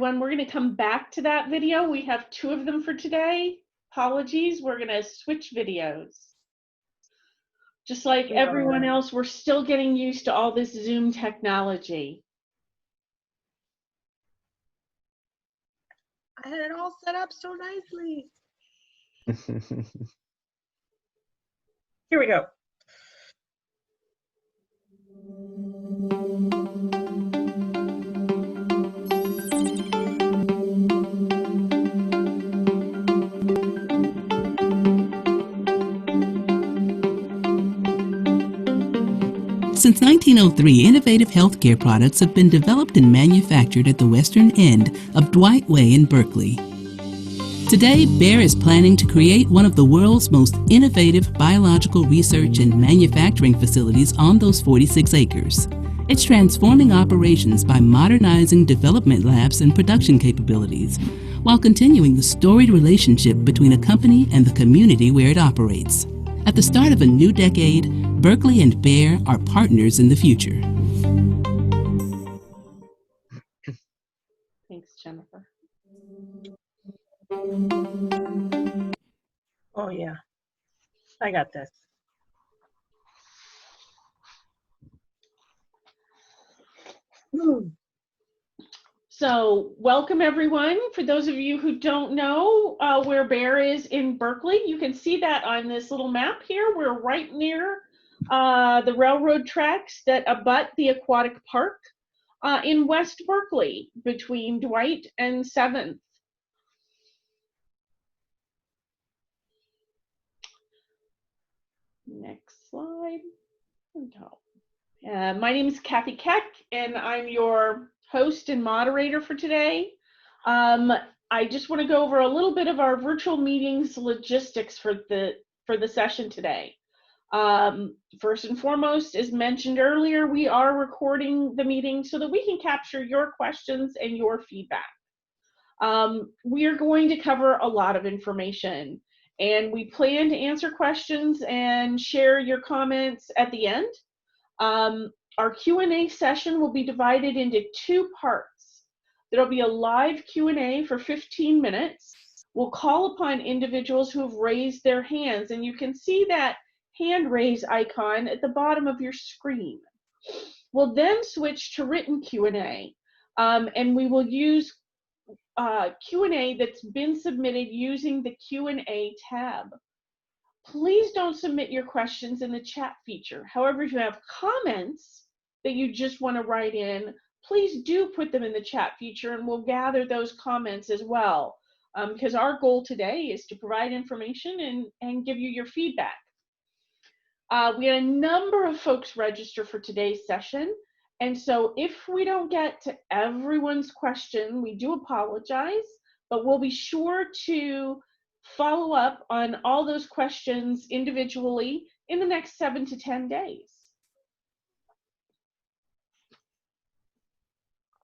everyone. We're going to come back to that video. We have 2 of them for today. Apologies, we're going to switch videos. Just like everyone else, we're still getting used to all this Zoom technology. I had it all set up so nicely. Here we go. Since 1903, innovative healthcare products have been developed and manufactured at the western end of Dwight Way in Berkeley. Today, Bayer is planning to create one of the world's most innovative biological research and manufacturing facilities on those 46 acres. It's transforming operations by modernizing development labs and production capabilities, while continuing the storied relationship between a company and the community where it operates. At the start of a new decade, Berkeley and Bayer are partners in the future. Thanks, Jennifer. Oh yeah, I got this. So welcome everyone. For those of you who don't know where Bayer is in Berkeley, you can see that on this little map here. We're right near the railroad tracks that abut the aquatic park in West Berkeley between Dwight and 7th. Next slide. My name is Kathy Keck, and I'm your host and moderator for today. I just want to go over a little bit of our virtual meetings logistics for the session today. First and foremost, as mentioned earlier, we are recording the meeting so that we can capture your questions and your feedback. We are going to cover a lot of information, and we plan to answer questions and share your comments at the end. Our Q&A session will be divided into 2 parts. There'll be a live Q&A for 15 minutes. We'll call upon individuals who have raised their hands, and you can see that hand raise icon at the bottom of your screen. We'll then switch to written Q&A, and we will use Q&A that's been submitted using the Q&A tab. Please don't submit your questions in the chat feature. However, if you have comments that you just want to write in, please do put them in the chat feature, and we'll gather those comments as well, because our goal today is to provide information and give you your feedback. We had a number of folks register for today's session, and so if we don't get to everyone's question, we do apologize, but we'll be sure to follow up on all those questions individually in the next 7 to 10 days.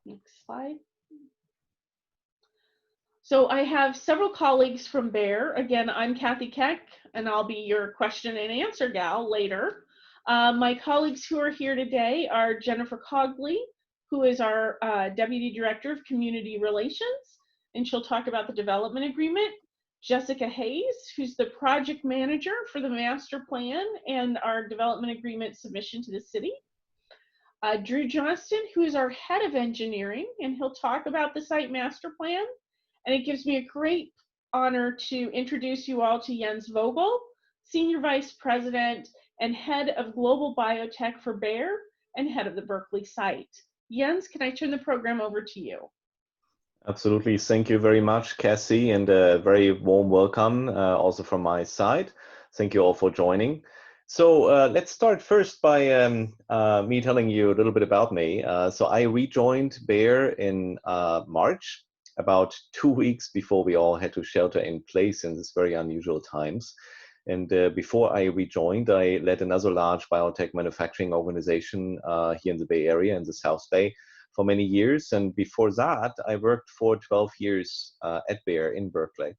Next slide. So I have several colleagues from Bayer. Again, I'm Kathy Keck, and I'll be your question and answer gal later. My colleagues who are here today are Jennifer Cogley, who is our Deputy Director of Community Relations, and she'll talk about the development agreement. Jessica Hayes, who's the project manager for the master plan and our development agreement submission to the city. Drew Johnston, who is our head of engineering, and he'll talk about the site master plan. And it gives me a great honor to introduce you all to Jens Vogel, Senior Vice President and Head of Global Biotech for Bayer and Head of the Berkeley site. Jens, can I turn the program over to you? Absolutely. Thank you very much, Cassie, and a very warm welcome also from my side. Thank you all for joining. So let's start first by me telling you a little bit about me. So I rejoined Bayer in March, about 2 weeks before we all had to shelter in place in these very unusual times. And before I rejoined, I led another large biotech manufacturing organization here in the Bay Area, in the South Bay, for many years. And before that, I worked for 12 years at Bayer in Berkeley.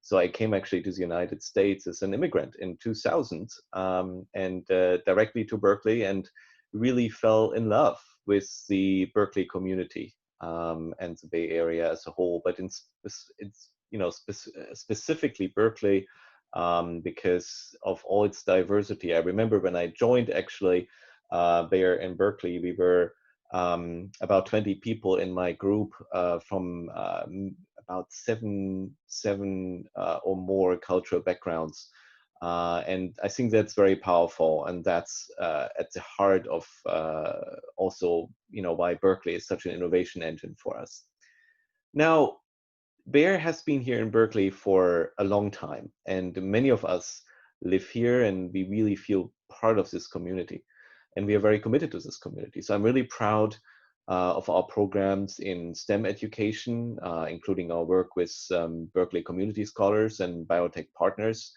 So I came actually to the United States as an immigrant in 2000 and directly to Berkeley, and really fell in love with the Berkeley community. and the Bay Area as a whole, but it's specifically Berkeley, because of all its diversity. I remember when I joined, actually, there in Berkeley, we were about 20 people in my group, from about seven or more cultural backgrounds. And I think that's very powerful, and that's at the heart of also, why Berkeley is such an innovation engine for us. Now, Bear has been here in Berkeley for a long time, and many of us live here, and we really feel part of this community, and we are very committed to this community. So I'm really proud of our programs in STEM education, including our work with Berkeley community scholars and biotech partners.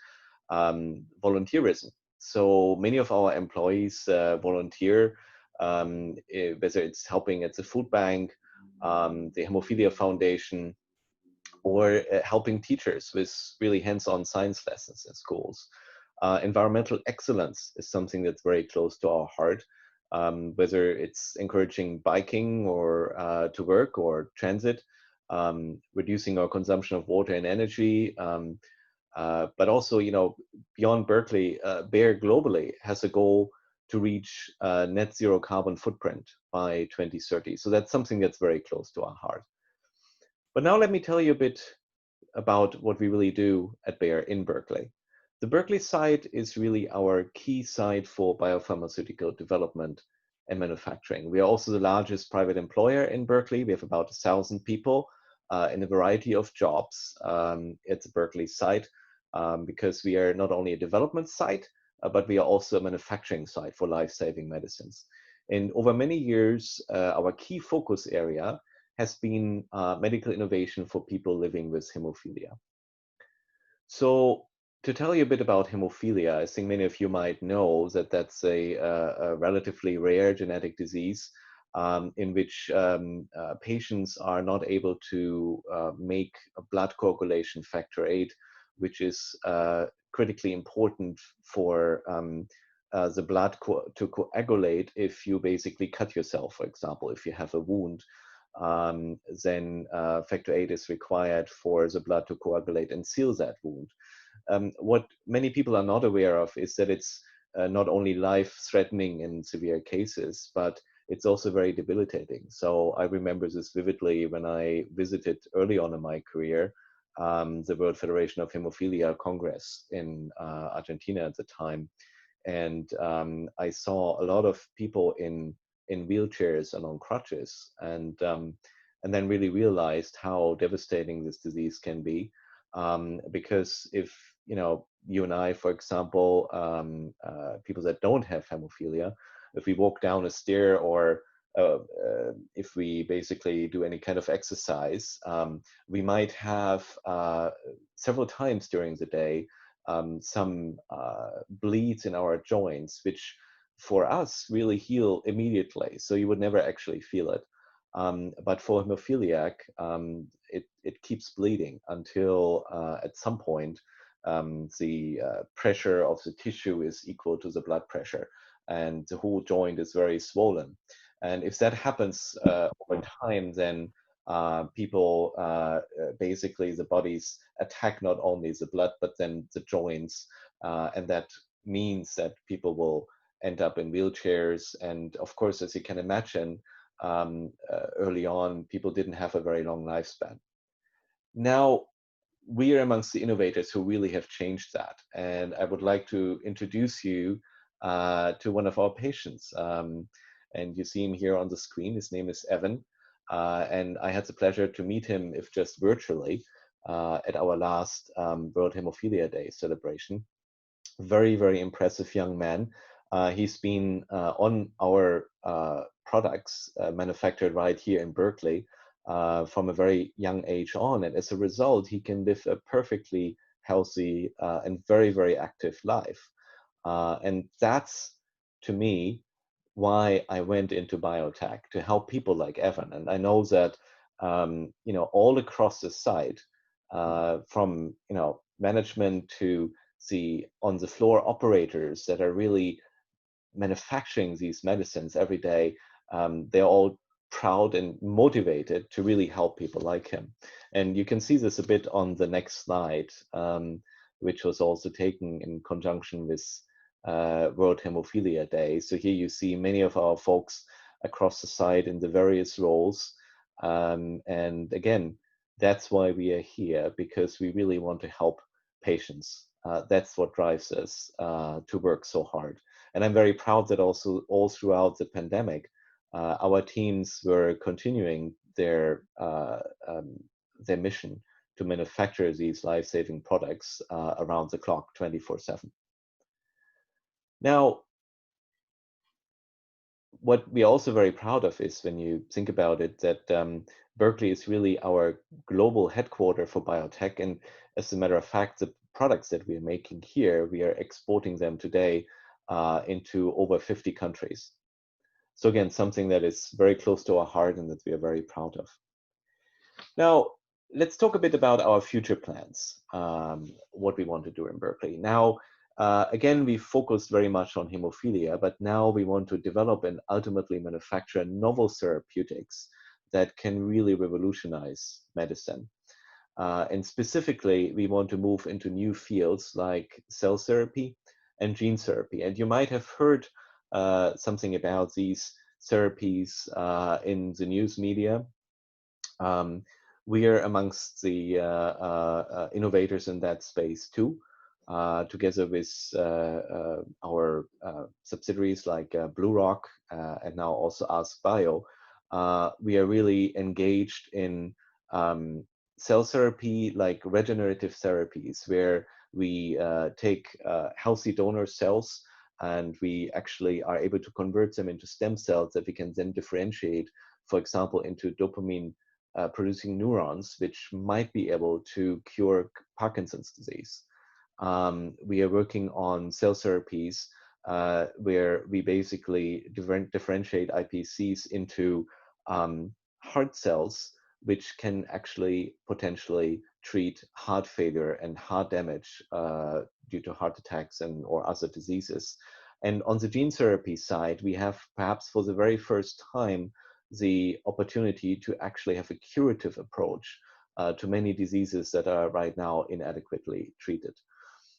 Volunteerism. So many of our employees volunteer, whether it's helping at the food bank, the Hemophilia Foundation, or helping teachers with really hands-on science lessons in schools. Environmental excellence is something that's very close to our heart, whether it's encouraging biking or to work or transit, reducing our consumption of water and energy, but also, beyond Berkeley, Bayer globally has a goal to reach net zero carbon footprint by 2030. So that's something that's very close to our heart. But now let me tell you a bit about what we really do at Bayer in Berkeley. The Berkeley site is really our key site for biopharmaceutical development and manufacturing. We are also the largest private employer in Berkeley. We have about 1,000 people in a variety of jobs at the Berkeley site, because we are not only a development site, but we are also a manufacturing site for life-saving medicines. And over many years, our key focus area has been medical innovation for people living with hemophilia. So to tell you a bit about hemophilia, I think many of you might know that that's a relatively rare genetic disease in which patients are not able to make a blood coagulation factor VIII, which is critically important for the blood to coagulate. If you basically cut yourself, for example, if you have a wound, then factor VIII is required for the blood to coagulate and seal that wound. What many people are not aware of is that it's not only life-threatening in severe cases, but it's also very debilitating. So I remember this vividly when I visited early on in my career the World Federation of Hemophilia Congress in Argentina at the time. And I saw a lot of people in wheelchairs and on crutches, and then really realized how devastating this disease can be. Because if you and I, for example, people that don't have hemophilia, if we walk down a stair or if we basically do any kind of exercise, we might have several times during the day some bleeds in our joints, which for us really heal immediately. So you would never actually feel it. But for hemophiliac, it keeps bleeding until at some point the pressure of the tissue is equal to the blood pressure, and the whole joint is very swollen. And if that happens over time, then people basically the bodies attack not only the blood but then the joints, and that means that people will end up in wheelchairs. And of course, as you can imagine, early on, people didn't have a very long lifespan. Now, we are amongst the innovators who really have changed that. And I would like to introduce you to one of our patients. And you see him here on the screen. His name is Evan. And I had the pleasure to meet him, if just virtually, at our last World Hemophilia Day celebration. Very, very impressive young man. He's been on our products manufactured right here in Berkeley from a very young age on. And as a result, he can live a perfectly healthy and very, very active life. And that's, to me, why I went into biotech, to help people like Evan. And I know that, all across the site, from, management to the on-the-floor operators that are really manufacturing these medicines every day, they're all proud and motivated to really help people like him. And you can see this a bit on the next slide, which was also taken in conjunction with World Hemophilia Day. So here you see many of our folks across the site in the various roles. And again, that's why we are here, because we really want to help patients. That's what drives us to work so hard. And I'm very proud that also all throughout the pandemic, our teams were continuing their mission to manufacture these life-saving products around the clock, 24/7. Now, what we're also very proud of is, when you think about it, that Berkeley is really our global headquarter for biotech. And as a matter of fact, the products that we are making here, we are exporting them today into over 50 countries. So again, something that is very close to our heart and that we are very proud of. Now, let's talk a bit about our future plans, what we want to do in Berkeley. Now, again, we focused very much on hemophilia, but now we want to develop and ultimately manufacture novel therapeutics that can really revolutionize medicine. And specifically, we want to move into new fields like cell therapy and gene therapy. And you might have heard something about these therapies in the news media. We are amongst the innovators in that space too, together with our subsidiaries like BlueRock and now also AskBio. We are really engaged in cell therapy, like regenerative therapies, where we take healthy donor cells and we actually are able to convert them into stem cells that we can then differentiate, for example, into dopamine producing neurons, which might be able to cure Parkinson's disease. We are working on cell therapies where we basically differentiate iPSCs into heart cells, which can actually potentially treat heart failure and heart damage due to heart attacks and or other diseases. And on the gene therapy side, we have perhaps for the very first time the opportunity to actually have a curative approach to many diseases that are right now inadequately treated.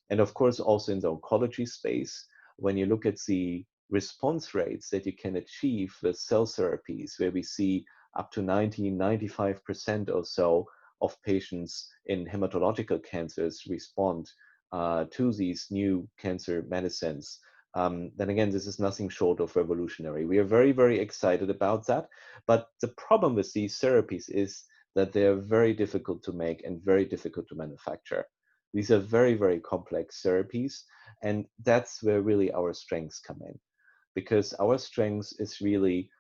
And of course, also in the oncology space, when you look at the response rates that you can achieve with cell therapies, where we see up to 90–95% or so of patients in hematological cancers respond to these new cancer medicines, then again, this is nothing short of revolutionary. We are very, very excited about that. But the problem with these therapies is that they are very difficult to make and very difficult to manufacture. These are very, very complex therapies. And that's where really our strengths come in, because our strengths is really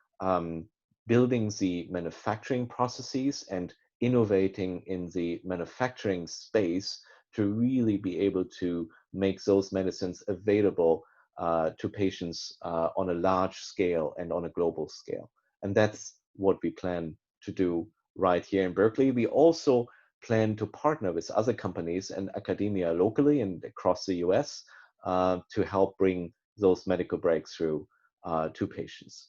building the manufacturing processes and innovating in the manufacturing space to really be able to make those medicines available to patients on a large scale and on a global scale. And that's what we plan to do right here in Berkeley. We also plan to partner with other companies and academia locally and across the US to help bring those medical breakthrough to patients.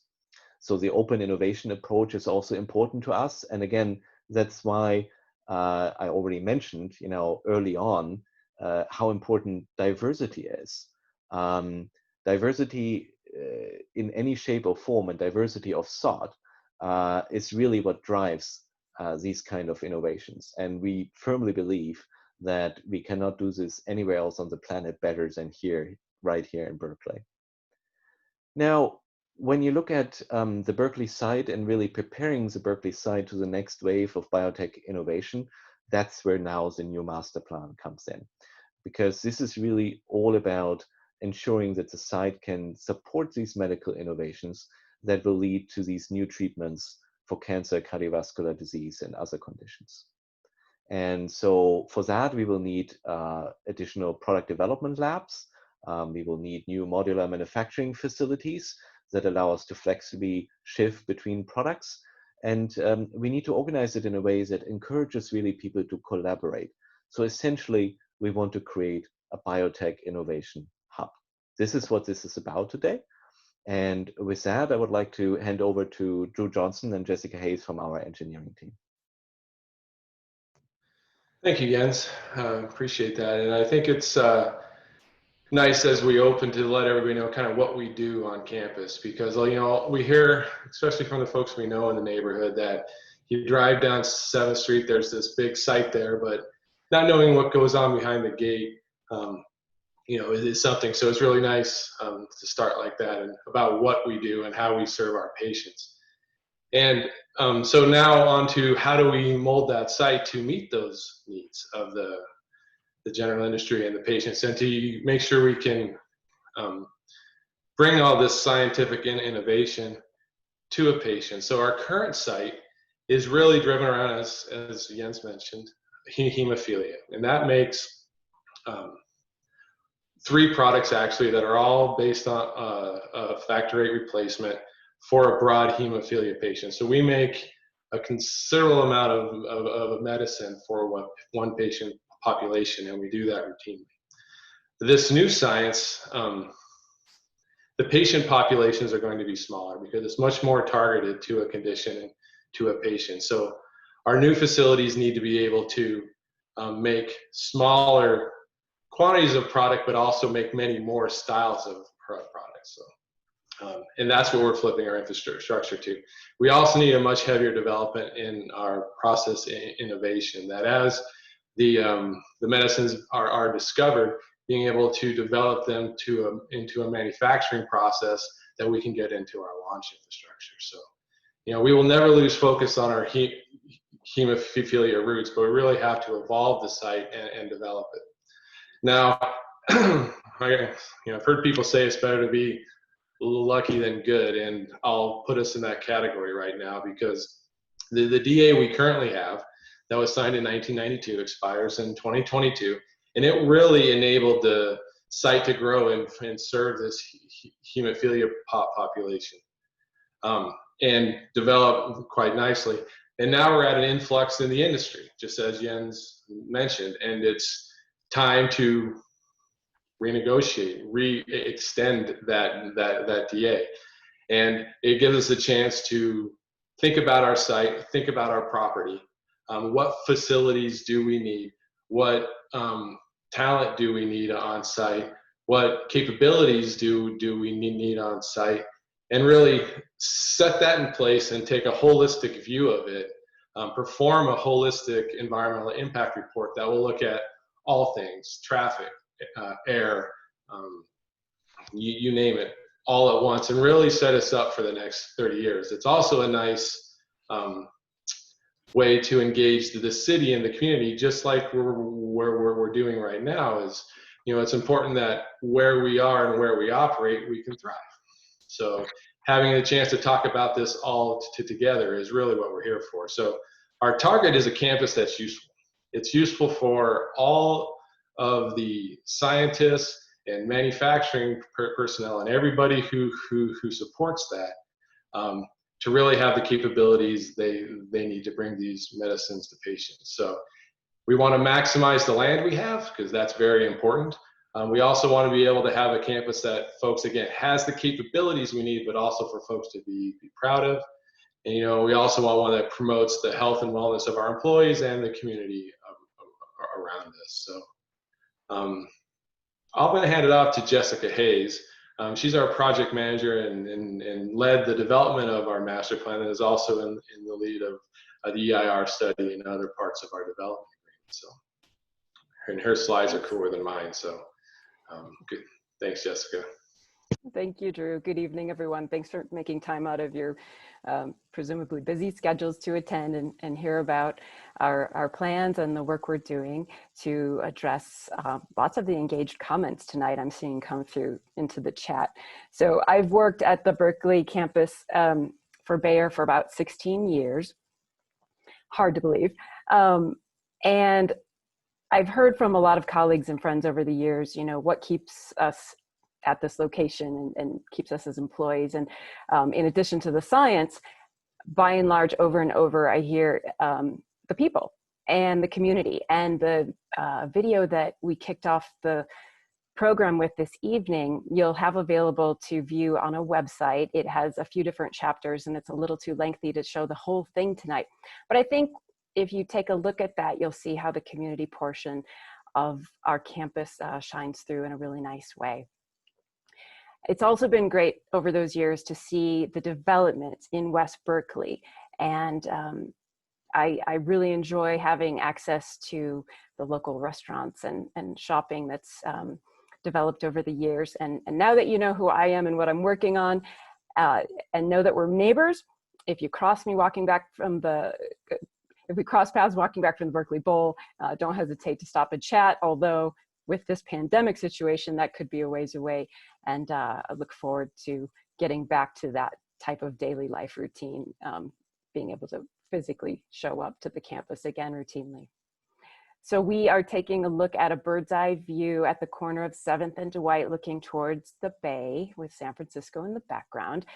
So the open innovation approach is also important to us. And again, that's why I already mentioned, early on, how important diversity is. Diversity in any shape or form and diversity of thought is really what drives these kind of innovations. And we firmly believe that we cannot do this anywhere else on the planet better than here, right here in Berkeley. Now, when you look at the Berkeley site and really preparing the Berkeley site to the next wave of biotech innovation, that's where now the new master plan comes in. Because this is really all about ensuring that the site can support these medical innovations that will lead to these new treatments for cancer, cardiovascular disease, and other conditions. And so for that, we will need additional product development labs. We will need new modular manufacturing facilities that allow us to flexibly shift between products. And we need to organize it in a way that encourages really people to collaborate. So essentially, we want to create a biotech innovation hub. This is what this is about today. And with that, I would like to hand over to Drew Johnson and Jessica Hayes from our engineering team. Thank you, Jens. Appreciate that. And I think it's nice as we open to let everybody know kind of what we do on campus, because, you know, we hear, especially from the folks we know in the neighborhood, that you drive down 7th Street, there's this big site there, but not knowing what goes on behind the gate, you know, is something. So it's really nice to start like that and about what we do and how we serve our patients. And so now on to how do we mold that site to meet those needs of the general industry and the patients, and to make sure we can bring all this scientific innovation to a patient. So our current site is really driven around, as Jens mentioned, hemophilia. And that makes 3 products actually that are all based on a factor VIII replacement for a broad hemophilia patient. So we make a considerable amount of medicine for one patient population, and we do that routinely. This new science, the patient populations are going to be smaller because it's much more targeted to a condition and to a patient. So our new facilities need to be able to make smaller quantities of product, but also make many more styles of products. So, and that's what we're flipping our infrastructure to. We also need a much heavier development in our process innovation, that as the medicines are discovered, being able to develop them into a manufacturing process that we can get into our launch infrastructure. So, you know, we will never lose focus on our hemophilia roots, but we really have to evolve the site and develop it. Now, I've heard people say it's better to be lucky than good, and I'll put us in that category right now, because the DA we currently have that was signed in 1992 expires in 2022, and it really enabled the site to grow and serve this hemophilia population and develop quite nicely. And now we're at an influx in the industry, just as Jens mentioned, and it's time to renegotiate, re-extend that DA. And it gives us a chance to think about our site, think about our property. What facilities do we need? What talent do we need on site? What capabilities do we need on site? And really set that in place and take a holistic view of it. Perform a holistic environmental impact report that will look at all things: traffic, air, you name it, all at once, and really set us up for the next 30 years. It's also a nice way to engage the city and the community, just like we're doing right now. Is, you know, it's important that where we are and where we operate, we can thrive. So having a chance to talk about this all together is really what we're here for. So our target is a campus that's useful. It's useful for all of the scientists and manufacturing personnel and everybody who supports that, to really have the capabilities they need to bring these medicines to patients. So we want to maximize the land we have, because that's very important. We also want to be able to have a campus that folks, again, has the capabilities we need, but also for folks to be proud of. And, you know, we also want one that promotes the health and wellness of our employees and the community around us. So I'm going to hand it off to Jessica Hayes. She's our project manager and led the development of our master plan, and is also in the lead of the EIR study and other parts of our development agreement. So, and her slides are cooler than mine. So, good. Thanks, Jessica. Thank you, Drew. Good evening, everyone. Thanks for making time out of your presumably busy schedules to attend and hear about our plans and the work we're doing to address lots of the engaged comments tonight I'm seeing come through into the chat. So I've worked at the Berkeley campus for Bayer for about 16 years. Hard to believe. And I've heard from a lot of colleagues and friends over the years, you know, what keeps us at this location and keeps us as employees. And in addition to the science, by and large, over and over, I hear the people and the community. And the video that we kicked off the program with this evening, you'll have available to view on a website. It has a few different chapters, and it's a little too lengthy to show the whole thing tonight. But I think if you take a look at that, you'll see how the community portion of our campus shines through in a really nice way. It's also been great over those years to see the development in West Berkeley, and I really enjoy having access to the local restaurants and shopping that's developed over the years. And now that you know who I am and what I'm working on, and know that we're neighbors, if you cross me walking back from the, if we cross paths walking back from the Berkeley Bowl, don't hesitate to stop and chat, although with this pandemic situation, that could be a ways away. And I look forward to getting back to that type of daily life routine, being able to physically show up to the campus again routinely. So we are taking a look at a bird's eye view at the corner of 7th and Dwight, looking towards the bay with San Francisco in the background.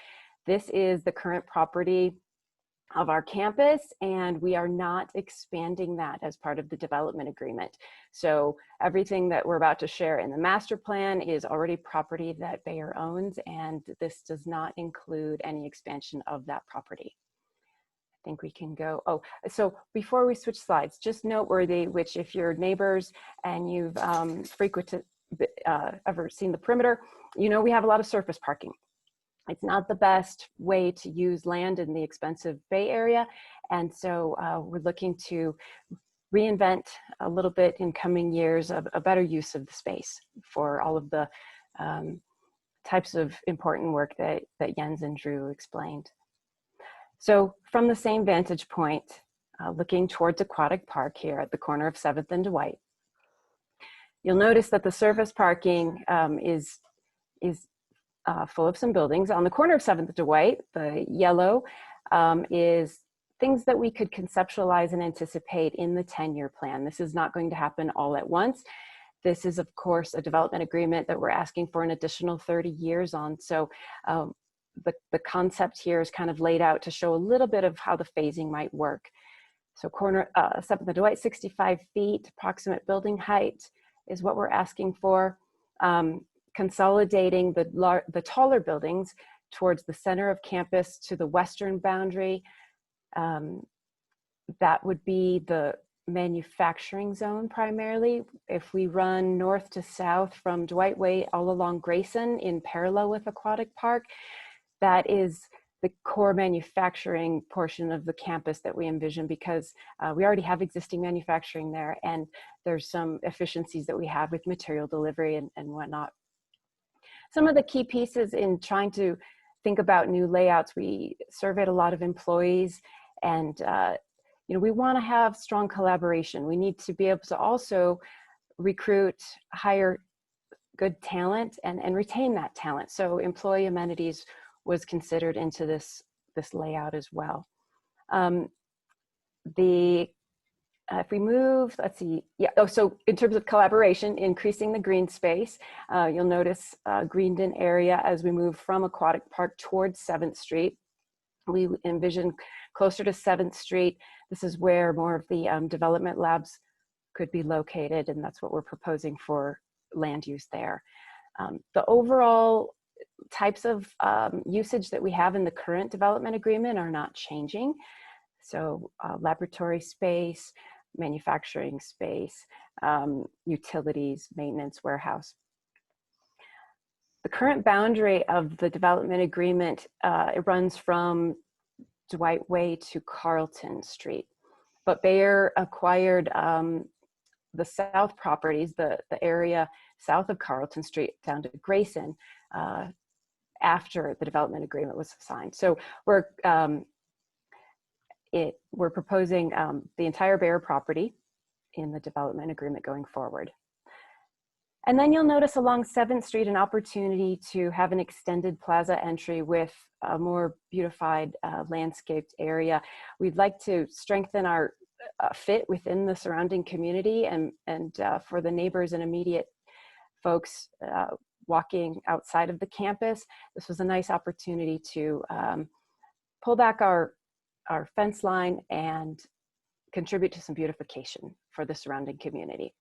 This is the current property of our campus, and we are not expanding that as part of the development agreement. So everything that we're about to share in the master plan is already property that Bayer owns, and this does not include any expansion of that property. I think we can go. Oh, so before we switch slides, just noteworthy, which if you're neighbors and you've frequented, ever seen the perimeter, you know we have a lot of surface parking. It's not the best way to use land in the expensive Bay Area. And so we're looking to reinvent a little bit in coming years of a better use of the space for all of the types of important work that Jens and Drew explained. So from the same vantage point, looking towards Aquatic Park here at the corner of 7th and Dwight, you'll notice that the surface parking is full of some buildings. On the corner of 7th and Dwight, the yellow is things that we could conceptualize and anticipate in the 10-year plan. This is not going to happen all at once. This is, of course, a development agreement that we're asking for an additional 30 years on. So the concept here is kind of laid out to show a little bit of how the phasing might work. So corner 7th and Dwight, 65 feet, approximate building height is what we're asking for. Consolidating the taller buildings towards the center of campus to the western boundary. That would be the manufacturing zone primarily. If we run north to south from Dwight Way all along Grayson in parallel with Aquatic Park, that is the core manufacturing portion of the campus that we envision, because we already have existing manufacturing there, and there's some efficiencies that we have with material delivery and whatnot. Some of the key pieces in trying to think about new layouts, we surveyed a lot of employees, and you know, we want to have strong collaboration. We need to be able to also recruit, hire good talent, and retain that talent. So employee amenities was considered into this layout as well. If we move, let's see, yeah, oh, so in terms of collaboration, increasing the green space, you'll notice greened-in area as we move from Aquatic Park towards 7th Street. We envision closer to 7th Street. This is where more of the development labs could be located, and that's what we're proposing for land use there. The overall types of usage that we have in the current development agreement are not changing. So laboratory space, manufacturing space, utilities, maintenance, warehouse. The current boundary of the development agreement, it runs from Dwight Way to Carlton Street. But Bayer acquired the south properties, the area south of Carlton Street down to Grayson, after the development agreement was signed. So we're proposing the entire Bayer property in the development agreement going forward. And then you'll notice along 7th Street an opportunity to have an extended plaza entry with a more beautified landscaped area. We'd like to strengthen our fit within the surrounding community, and for the neighbors and immediate folks walking outside of the campus, this was a nice opportunity to pull back our fence line and contribute to some beautification for the surrounding community.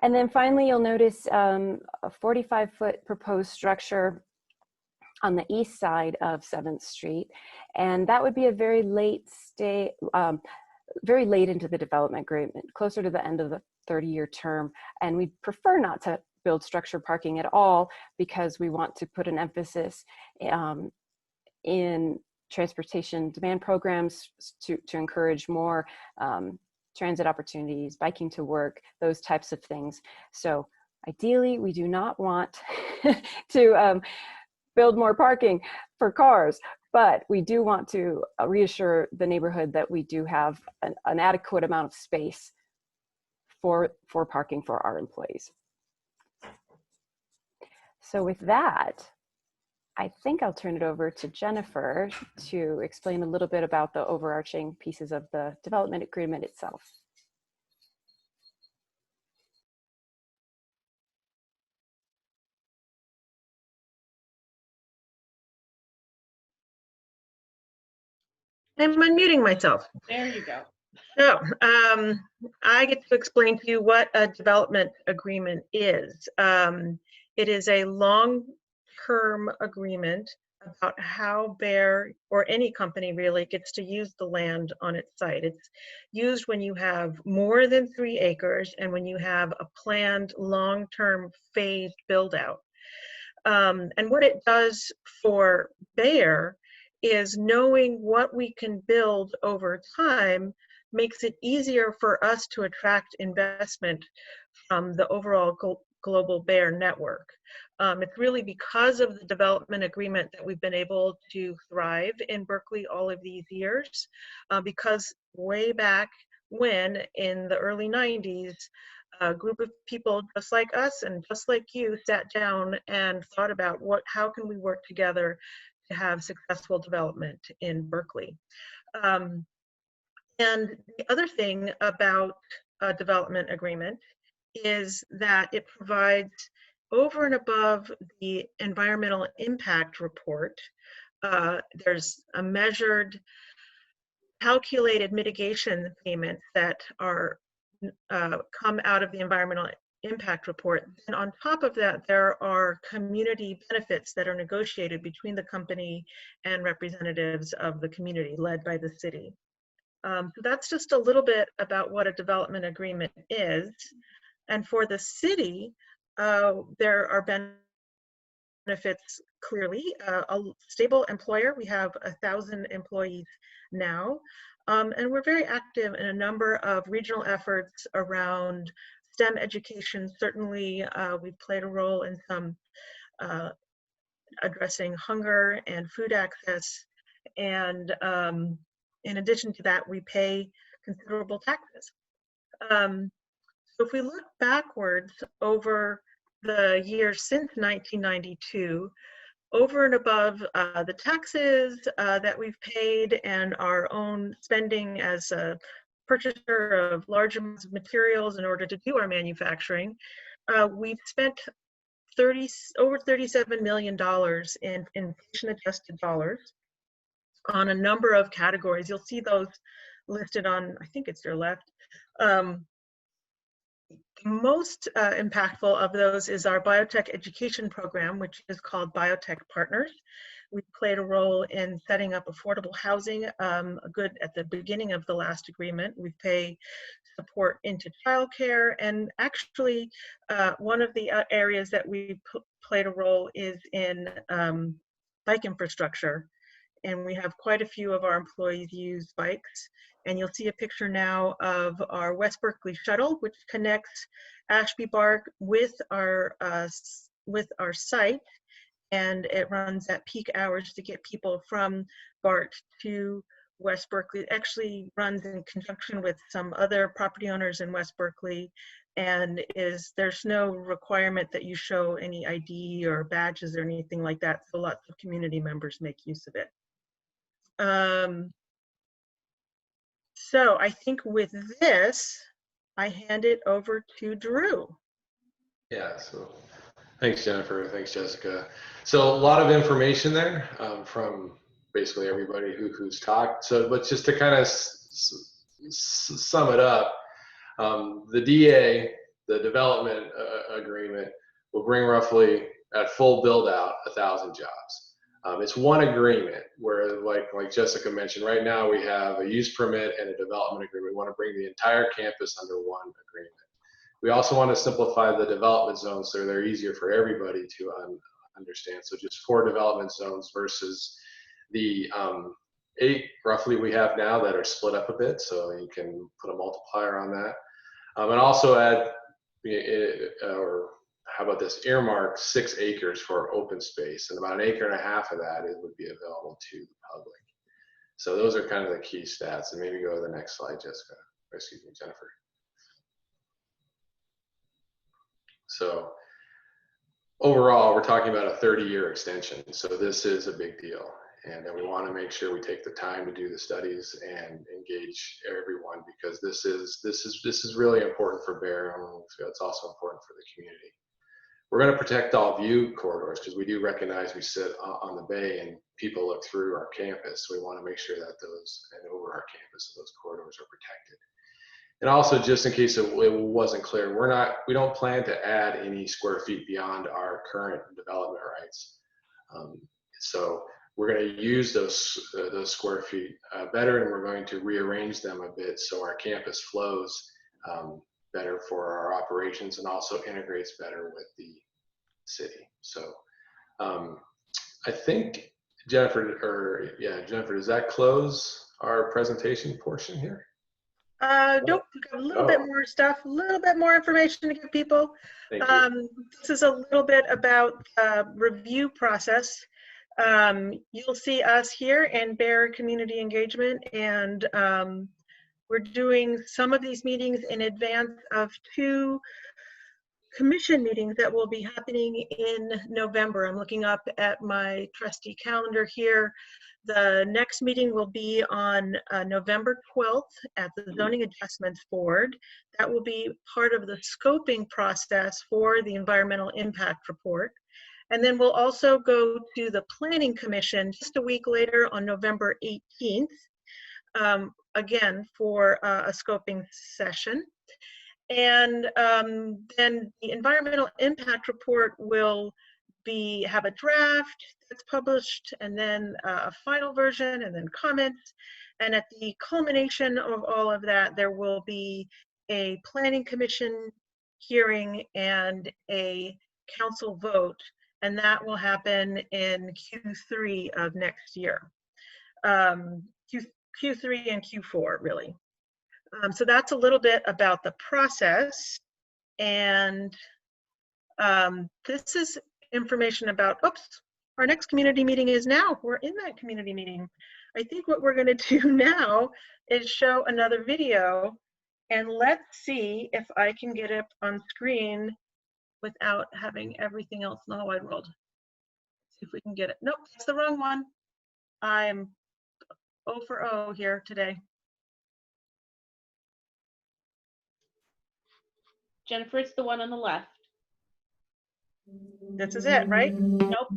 And then finally, you'll notice a 45-foot proposed structure on the east side of 7th Street. And that would be a very late into the development agreement, closer to the end of the 30-year term. And we prefer not to build structure parking at all because we want to put an emphasis in transportation demand programs to encourage more transit opportunities, biking to work, those types of things. So ideally, we do not want to build more parking for cars, but we do want to reassure the neighborhood that we do have an adequate amount of space for parking for our employees. So with that, I think I'll turn it over to Jennifer to explain a little bit about the overarching pieces of the development agreement itself. I'm unmuting myself. There you go. So I get to explain to you what a development agreement is. It is a long-term agreement about how Bayer, or any company really, gets to use the land on its site. It's used when you have more than 3 acres and when you have a planned long-term phased build-out. And what it does for Bayer is knowing what we can build over time makes it easier for us to attract investment from the overall global Bayer network. It's really because of the development agreement that we've been able to thrive in Berkeley all of these years, because way back when, in the early 90s, a group of people just like us and just like you sat down and thought about how can we work together to have successful development in Berkeley. And the other thing about a development agreement is that it provides, over and above the environmental impact report, there's a measured, calculated mitigation payments that are come out of the environmental impact report. And on top of that, there are community benefits that are negotiated between the company and representatives of the community led by the city. So that's just a little bit about what a development agreement is. And for the city, there are benefits clearly. A stable employer, we have 1,000 employees now. And we're very active in a number of regional efforts around STEM education. Certainly, we've played a role in some addressing hunger and food access. And in addition to that, we pay considerable taxes. So if we look backwards over the years since 1992, over and above the taxes that we've paid and our own spending as a purchaser of large amounts of materials in order to do our manufacturing, we've spent over $37 million in inflation-adjusted dollars on a number of categories. You'll see those listed on, I think it's your left. The most impactful of those is our biotech education program, which is called Biotech Partners. We played a role in setting up affordable housing good at the beginning of the last agreement. We pay support into childcare, and actually one of the areas that we played a role is in bike infrastructure. And we have quite a few of our employees use bikes. And you'll see a picture now of our West Berkeley shuttle, which connects Ashby Park with our site. And it runs at peak hours to get people from BART to West Berkeley. It actually runs in conjunction with some other property owners in West Berkeley, and there's no requirement that you show any ID or badges or anything like that. So lots of community members make use of it. So I think with this, I hand it over to Drew. Yeah, so thanks, Jennifer. Thanks, Jessica. So a lot of information there from basically everybody who's talked. So, but just to kind of sum it up, the DA the development agreement will bring roughly, at full build out, 1,000 jobs. It's one agreement where, like Jessica mentioned, right now we have a use permit and a development agreement. We want to bring the entire campus under one agreement. We also want to simplify the development zones so they're easier for everybody to understand. So just 4 development zones versus the 8 roughly we have now that are split up a bit, so you can put a multiplier on that. And also add, or how about this, earmark 6 acres for open space, and about 1.5 acres of that would be available to the public. So those are kind of the key stats. And maybe go to the next slide, Jessica. Or excuse me, Jennifer. So overall, we're talking about a 30-year extension. So this is a big deal. And we want to make sure we take the time to do the studies and engage everyone, because this is really important for Bear, and it's also important for the community. We're going to protect all view corridors because we do recognize we sit on the bay and people look through our campus. We want to make sure that those, and over our campus, those corridors are protected. And also, just in case it wasn't clear, we don't plan to add any square feet beyond our current development rights. So we're going to use those square feet better, and we're going to rearrange them a bit so our campus flows better for our operations and also integrates better with the city. So I think Jennifer, does that close our presentation portion here? Nope, we've got a little bit more stuff, a little bit more information to give people. Thank you. This is a little bit about review process. You'll see us here in Bear Community Engagement, and we're doing some of these meetings in advance of 2 commission meetings that will be happening in November. I'm looking up at my trustee calendar here. The next meeting will be on November 12th at the Zoning Adjustments Board. That will be part of the scoping process for the environmental impact report. And then we'll also go to the Planning Commission just a week later on November 18th, again, for a scoping session. And then the environmental impact report will have a draft that's published, and then a final version, and then comments. And at the culmination of all of that, there will be a Planning Commission hearing and a council vote, and that will happen in Q3 of next year. Q3 and Q4, really. So that's a little bit about the process. And this is information about, our next community meeting is now. We're in that community meeting. I think what we're going to do now is show another video, and let's see if I can get it on screen without having everything else in the whole wide world. See if we can get it. Nope, it's the wrong one. I'm 0 for 0 here today. Jennifer, it's the one on the left. This is it, right? Nope.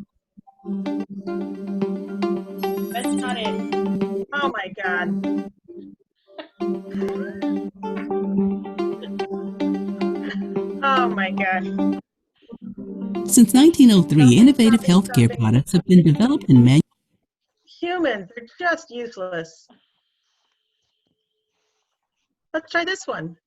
That's not it. Oh my God. Oh my gosh. Since 1903, innovative healthcare products have been developed and manufactured. Humans are just useless. Let's try this one.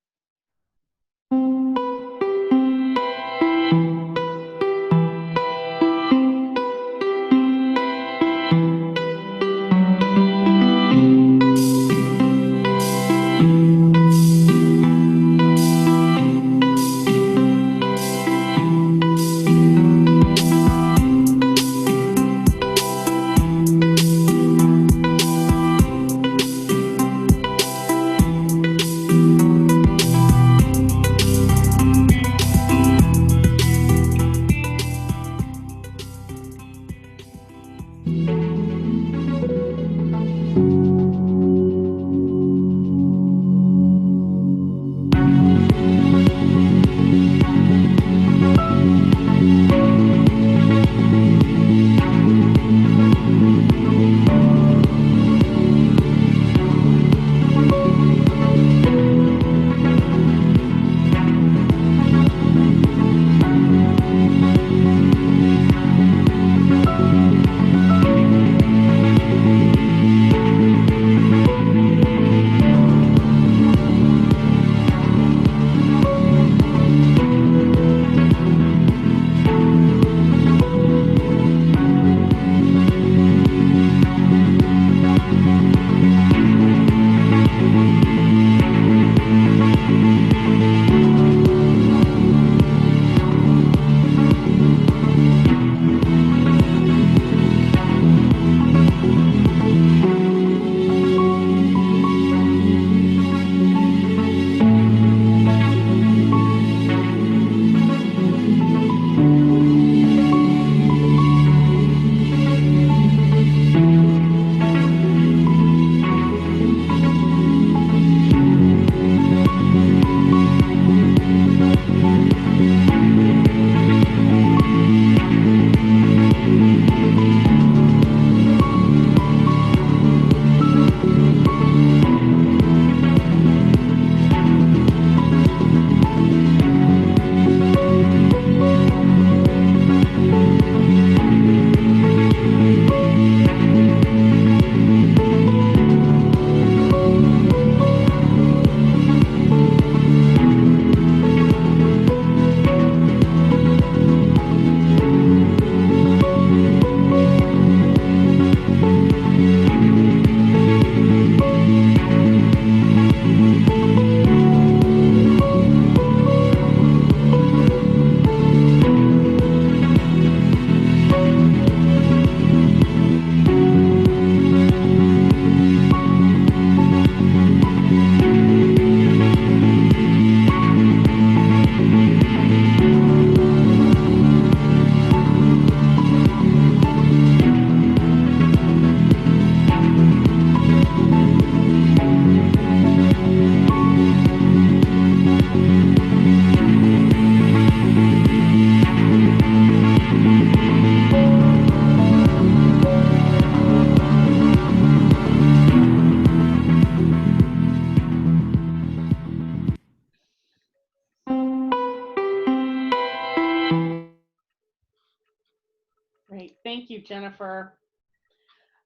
Thank you, Jennifer.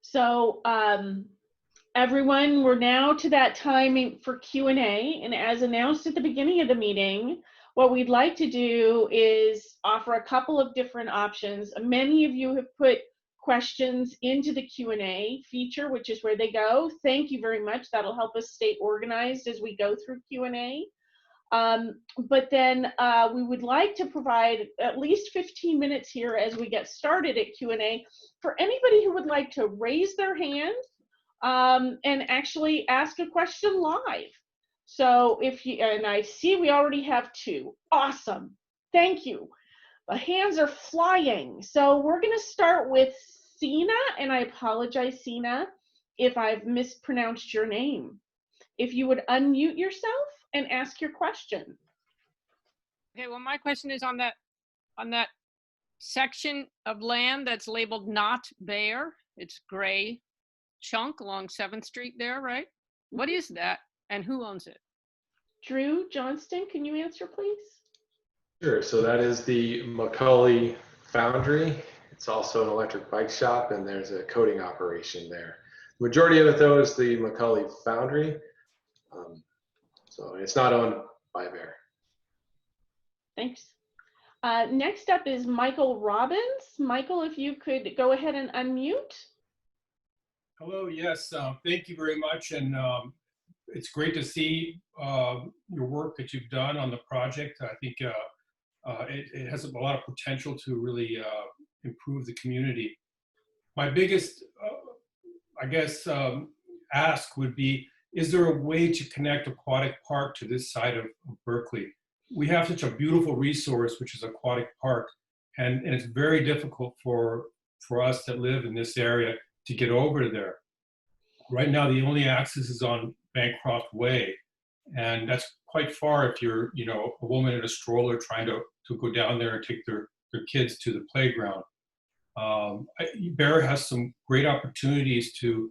So everyone, we're now to that time for Q&A, and as announced at the beginning of the meeting, what we'd like to do is offer a couple of different options. Many of you have put questions into the Q&A feature, which is where they go. Thank you very much. That'll help us stay organized as we go through Q&A. But then we would like to provide at least 15 minutes here as we get started at Q&A for anybody who would like to raise their hand and actually ask a question live. So if you, and I see we already have 2. Awesome. Thank you. The hands are flying. So we're going to start with Sina, and I apologize, Sina, if I've mispronounced your name. If you would unmute yourself and ask your question. Okay, well, my question is on that section of land that's labeled not Bayer. It's gray chunk along 7th Street there, right? What is that and who owns it? Drew Johnston, can you answer, please? Sure. So that is the Macaulay Foundry. It's also an electric bike shop, and there's a coating operation there. The majority of it, though, is the Macaulay Foundry. So it's not owned by Bayer. Thanks. Next up is Michael Robbins. Michael, if you could go ahead and unmute. Hello, yes, thank you very much. And it's great to see your work that you've done on the project. I think it has a lot of potential to really improve the community. My biggest, I guess, ask would be, is there a way to connect Aquatic Park to this side of Berkeley? We have such a beautiful resource, which is Aquatic Park, and it's very difficult for us that live in this area to get over there. Right now, the only access is on Bancroft Way, and that's quite far if you're, you know, a woman in a stroller trying to go down there and take their kids to the playground. Bayer has some great opportunities to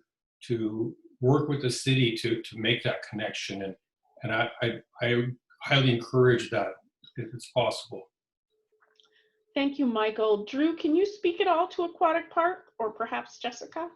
work with the city to make that connection, and I highly encourage that if it's possible. Thank you, Michael. Drew, can you speak at all to Aquatic Park, or perhaps Jessica?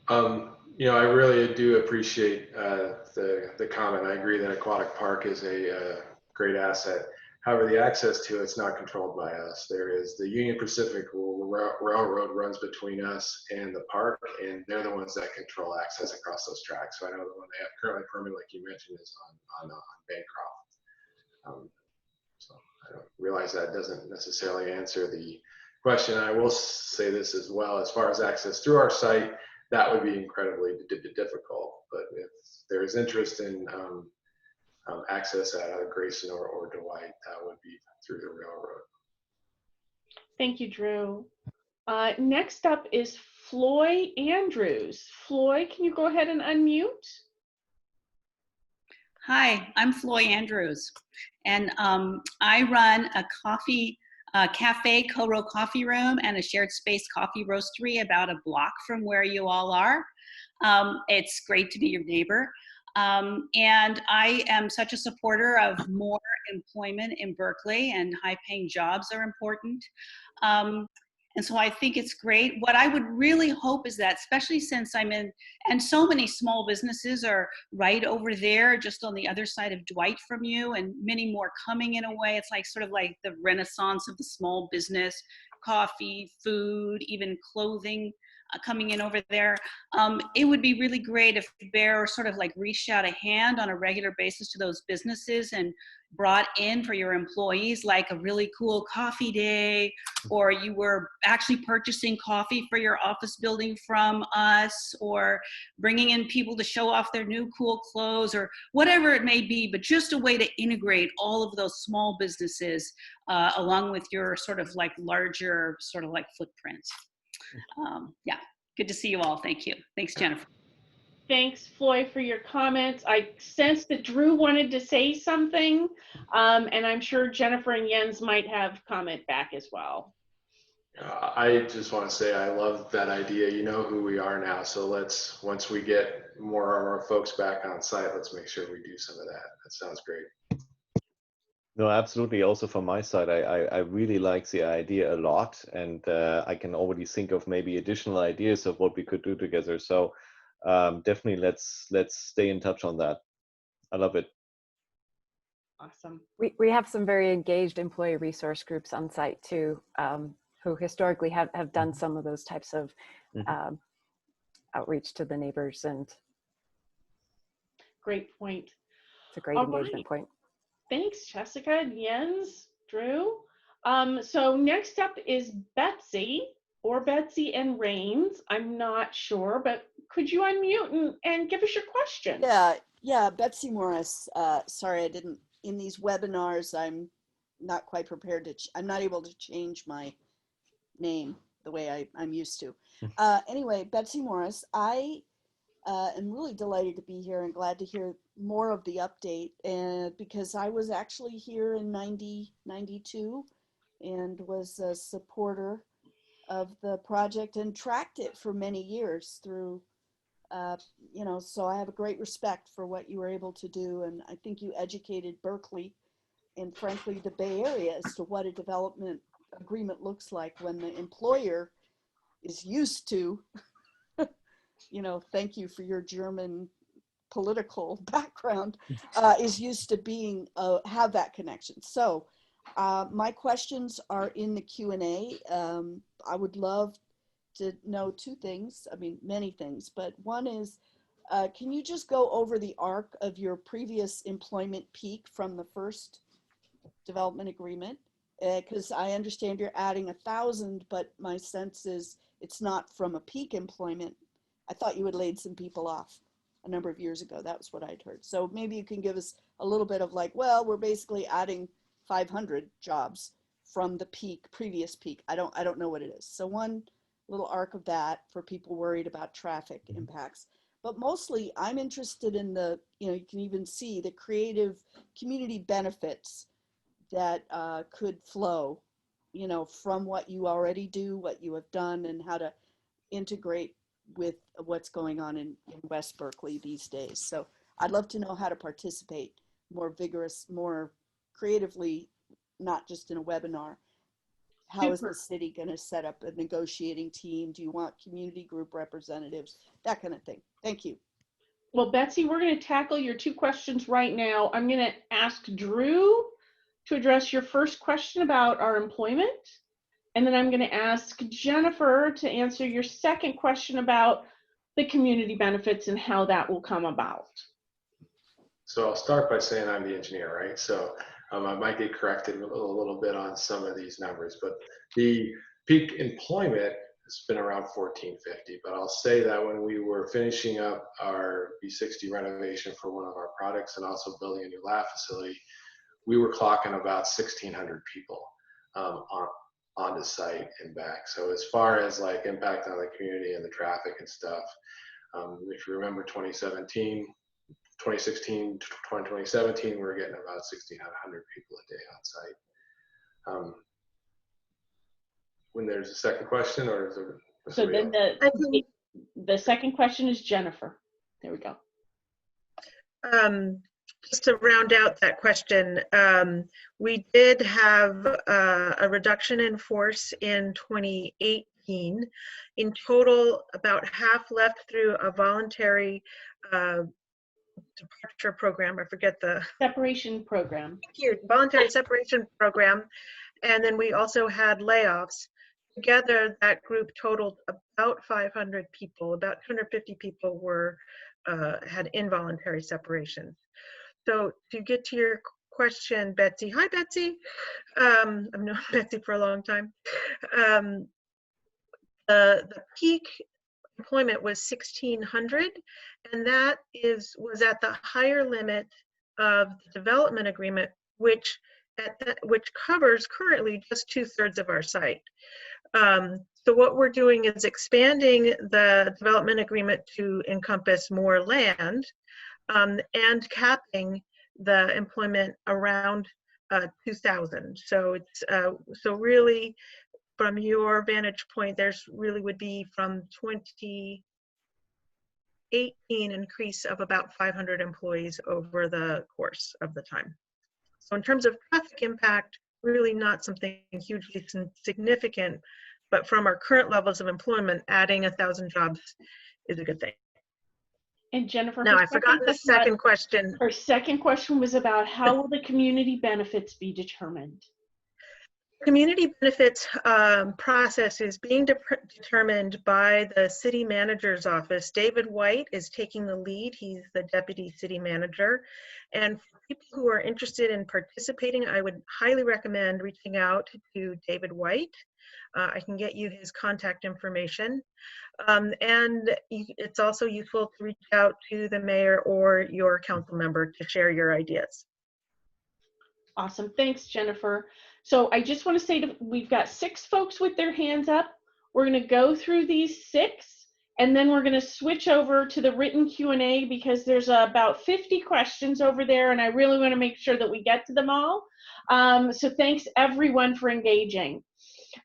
You know, I really do appreciate the comment. I agree that Aquatic Park is a great asset. However, the access to it's not controlled by us. There is the Union Pacific Railroad runs between us and the park, and they're the ones that control access across those tracks. So I know the one they have currently permitted, like you mentioned, is on Bancroft. So I don't realize that doesn't necessarily answer the question. I will say this as well, as far as access through our site, that would be incredibly difficult. But if there's interest in access at Grayson or Dwight, that would be through the railroad. Thank you, Drew. Next up is Floy Andrews. Floy, can you go ahead and unmute? Hi, I'm Floy Andrews, and I run a cafe, co-row coffee room, and a shared space coffee roastery about a block from where you all are. It's great to be your neighbor. And I am such a supporter of more employment in Berkeley, and high-paying jobs are important. And so I think it's great. What I would really hope is that, especially since I'm in, and so many small businesses are right over there, just on the other side of Dwight from you, and many more coming in a way. It's like sort of like the renaissance of the small business, coffee, food, even clothing coming in over there. It would be really great if Bayer sort of like reached out a hand on a regular basis to those businesses and brought in for your employees like a really cool coffee day, or you were actually purchasing coffee for your office building from us, or bringing in people to show off their new cool clothes, or whatever it may be, but just a way to integrate all of those small businesses along with your sort of like larger sort of like footprint. Yeah, good to see you all. Thank you. Thanks, Jennifer. Thanks, Floy, for your comments. I sensed that Drew wanted to say something, and I'm sure Jennifer and Jens might have comment back as well. I just want to say I love that idea. You know who we are now, so let's, once we get more of our folks back on site, let's make sure we do some of that. That sounds great. No, absolutely. Also from my side, I really like the idea a lot, and I can already think of maybe additional ideas of what we could do together. So definitely let's stay in touch on that. I love it. Awesome. We have some very engaged employee resource groups on site too, who historically have done some of those types of outreach to the neighbors, and Great point. it's a great All engagement right. point. Thanks, Jessica, Jens, Drew. So next up is Betsy, or Betsy and Rains. I'm not sure, but could you unmute and give us your question? Yeah, Betsy Morris. Sorry, I didn't, in these webinars, I'm not quite prepared to, I'm not able to change my name the way I'm used to. Anyway, Betsy Morris, I am really delighted to be here and glad to hear more of the update, because I was actually here in 92 and was a supporter of the project and tracked it for many years through, you know, so I have a great respect for what you were able to do. And I think you educated Berkeley and frankly the Bay Area as to what a development agreement looks like when the employer is used to, you know, thank you for your German political background, is used to being, have that connection. So my questions are in the Q&A. I would love to know two things, I mean, many things, but one is, can you just go over the arc of your previous employment peak from the first development agreement? Because I understand you're adding 1,000, but my sense is it's not from a peak employment. I thought you had laid some people off a number of years ago. That was what I'd heard. So maybe you can give us a little bit of like, well, we're basically adding 500 jobs from the peak, previous peak. I don't know what it is. So one little arc of that for people worried about traffic impacts. But mostly I'm interested in the, you know, you can even see the creative community benefits that could flow, you know, from what you already do, what you have done, and how to integrate with what's going on in West Berkeley these days. So I'd love to know how to participate more vigorous, more creatively, not just in a webinar. How is the city going to set up a negotiating team? Do you want community group representatives? That kind of thing. Thank you. Well, Betsy, we're going to tackle your two questions right now. I'm going to ask Drew to address your first question about our employment. And then I'm going to ask Jennifer to answer your second question about the community benefits and how that will come about. So I'll start by saying I'm the engineer, right? So I might get corrected a little bit on some of these numbers, but the peak employment has been around 1450. But I'll say that when we were finishing up our B60 renovation for one of our products and also building a new lab facility, we were clocking about 1,600 people on the site and back. So as far as like impact on the community and the traffic and stuff, if you remember 2016 to 2017, we were getting about 1,600 people a day on site. When there's a second question, or is there? So then the second question is Jennifer. There we go. Just to round out that question, we did have a reduction in force in 2018. In total, about half left through a voluntary departure program. I forget the separation program. Voluntary separation program. And then we also had layoffs. Together, that group totaled about 500 people. About 250 people were had involuntary separation. So to get to your question, Betsy. Hi, Betsy. I've known Betsy for a long time. The peak employment was 1,600, and that was at the higher limit of the development agreement, which covers currently just 2/3 of our site. So what we're doing is expanding the development agreement to encompass more land, and capping the employment around 2,000. So it's so really, from your vantage point, there's really would be from 2018 increase of about 500 employees over the course of the time. So in terms of traffic impact, really not something hugely significant, but from our current levels of employment, adding 1,000 jobs is a good thing. And Jennifer, Now, I've forgotten the second question. Her second question was about how will the community benefits be determined? Community benefits process is being determined by the city manager's office. David White is taking the lead. He's the deputy city manager. And for people who are interested in participating, I would highly recommend reaching out to David White. I can get you his contact information. It's also useful to reach out to the mayor or your council member to share your ideas. Awesome. Thanks, Jennifer. So I just want to say that we've got 6 folks with their hands up. We're going to go through these 6, and then we're going to switch over to the written Q&A because there's about 50 questions over there, and I really want to make sure that we get to them all. So thanks, everyone, for engaging.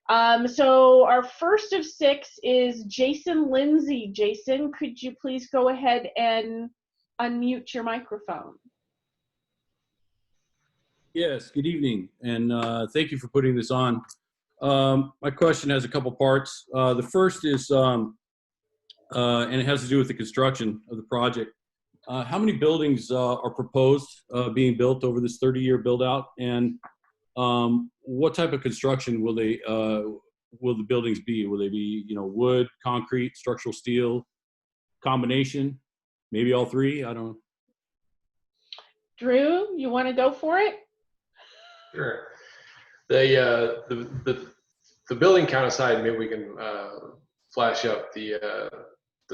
So our first of 6 is Jason Lindsay. Jason, could you please go ahead and unmute your microphone? Yes, good evening, and thank you for putting this on. My question has a couple parts. The first is, and it has to do with the construction of the project. How many buildings are proposed being built over this 30-year build-out, and what type of construction will the buildings be? Will they be, wood, concrete, structural steel, combination, maybe all 3? I don't know. Drew, you want to go for it? Sure. The building count aside, maybe we can flash up the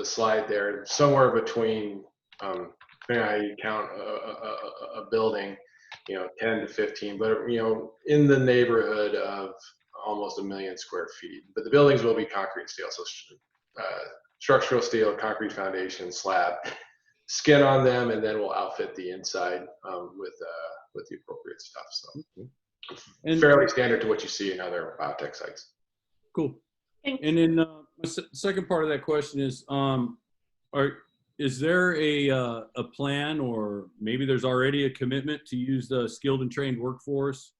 slide there. Somewhere between, depending on how you count a building, 10 to 15, but in the neighborhood of almost 1 million square feet. But the buildings will be concrete steel, so structural steel, concrete foundation, slab, skin on them, and then we'll outfit the inside with the appropriate stuff. So and fairly standard to what you see in other biotech sites. Cool. Thanks. And then the second part of that question is, is there a plan, or maybe there's already a commitment to use the skilled and trained workforce,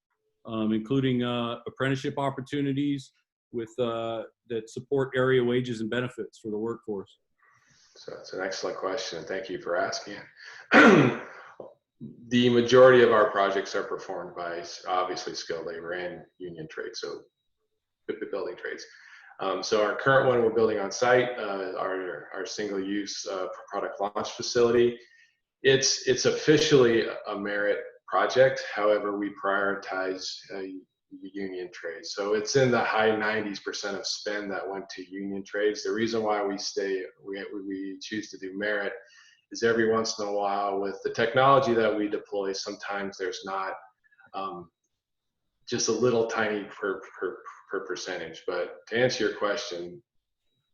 including apprenticeship opportunities with that support area wages and benefits for the workforce? So that's an excellent question. Thank you for asking. The majority of our projects are performed by obviously skilled labor and union trades, so the building trades. So our current one we're building on site, our single-use product launch facility, it's officially a merit project. However, we prioritize union trades. So it's in the high 90% of spend that went to union trades. The reason why we choose to do merit is every once in a while with the technology that we deploy, sometimes there's not just a little tiny per percentage. But to answer your question,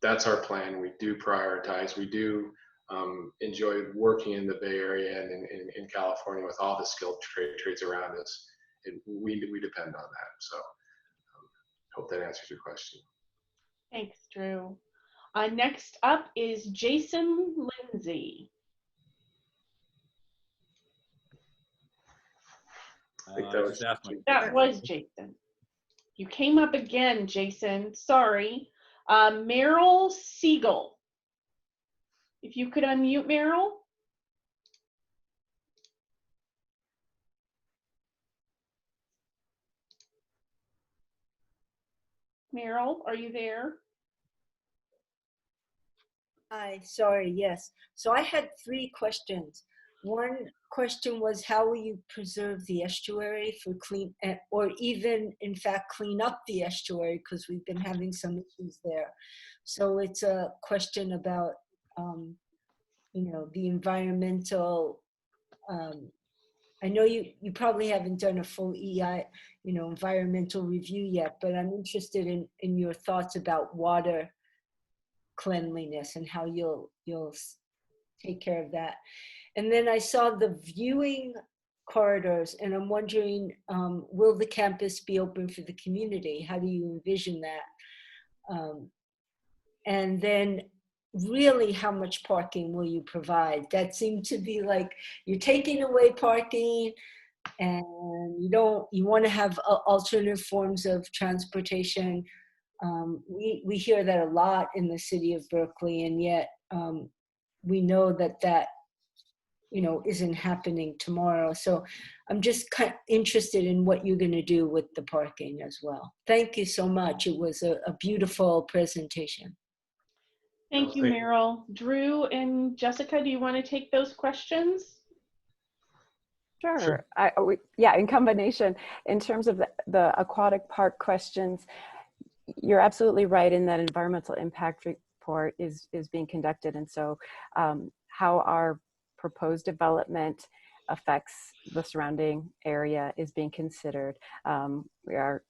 that's our plan. We do prioritize. We do enjoy working in the Bay Area and in California with all the skilled trades around us. And we depend on that. So hope that answers your question. Thanks, Drew. Next up is Jason Lindsay. I think that was Jason. You came up again, Jason. Sorry. Meryl Siegel. If you could unmute Meryl. Meryl, are you there? Hi, sorry, yes. So I had 3 questions. One question was, how will you preserve the estuary for or even in fact clean up the estuary, because we've been having some issues there. So it's a question about, the environmental, I know you probably haven't done a full EI, environmental review yet, but I'm interested in your thoughts about water cleanliness and how you'll take care of that. And then I saw the viewing corridors, and I'm wondering, will the campus be open for the community? How do you envision that? And then really, how much parking will you provide? That seemed to be like, you're taking away parking, and you want to have alternative forms of transportation. We hear that a lot in the city of Berkeley, and yet we know that isn't happening tomorrow. So I'm just kind of interested in what you're going to do with the parking as well. Thank you so much. It was a beautiful presentation. Thank you, Meryl. Drew and Jessica, do you want to take those questions? Sure. Yeah, in combination, in terms of the aquatic park questions, you're absolutely right in that environmental impact report is being conducted. And so how our proposed development affects the surrounding area is being considered. We are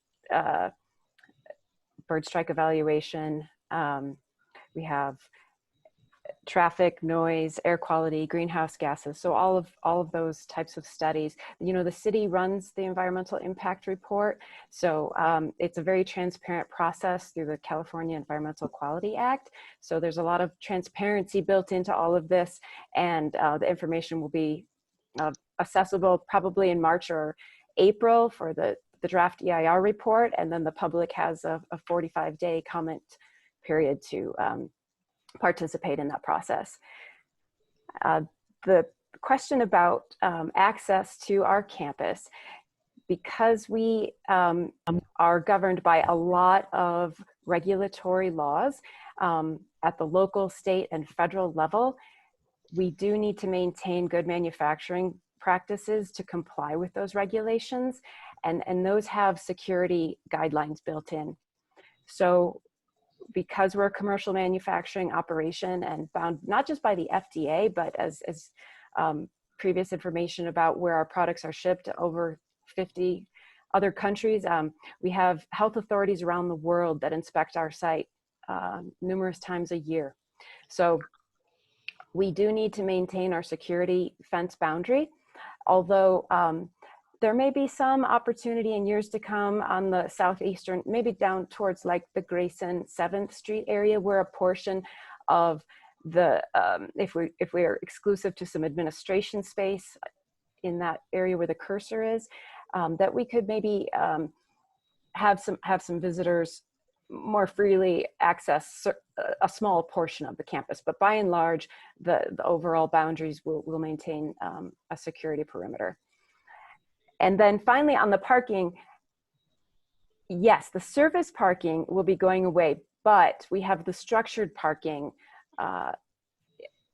bird strike evaluation. We have traffic, noise, air quality, greenhouse gases. So all of those types of studies. The city runs the environmental impact report. So it's a very transparent process through the California Environmental Quality Act. So there's a lot of transparency built into all of this, and the information will be accessible probably in March or April for the draft EIR report, and then the public has a 45-day comment period to participate in that process. The question about access to our campus, because we are governed by a lot of regulatory laws at the local, state, and federal level, we do need to maintain good manufacturing practices to comply with those regulations, and those have security guidelines built in. So because we're a commercial manufacturing operation and bound not just by the FDA, but as previous information about where our products are shipped to over 50 other countries, we have health authorities around the world that inspect our site numerous times a year. So we do need to maintain our security fence boundary, although there may be some opportunity in years to come on the southeastern, maybe down towards like the Grayson 7th Street area, where a portion of the, if we are exclusive to some administration space in that area where the cursor is, that we could maybe have some visitors more freely access a small portion of the campus. But by and large, the overall boundaries will maintain a security perimeter. And then finally on the parking, yes, the surface parking will be going away, but we have the structured parking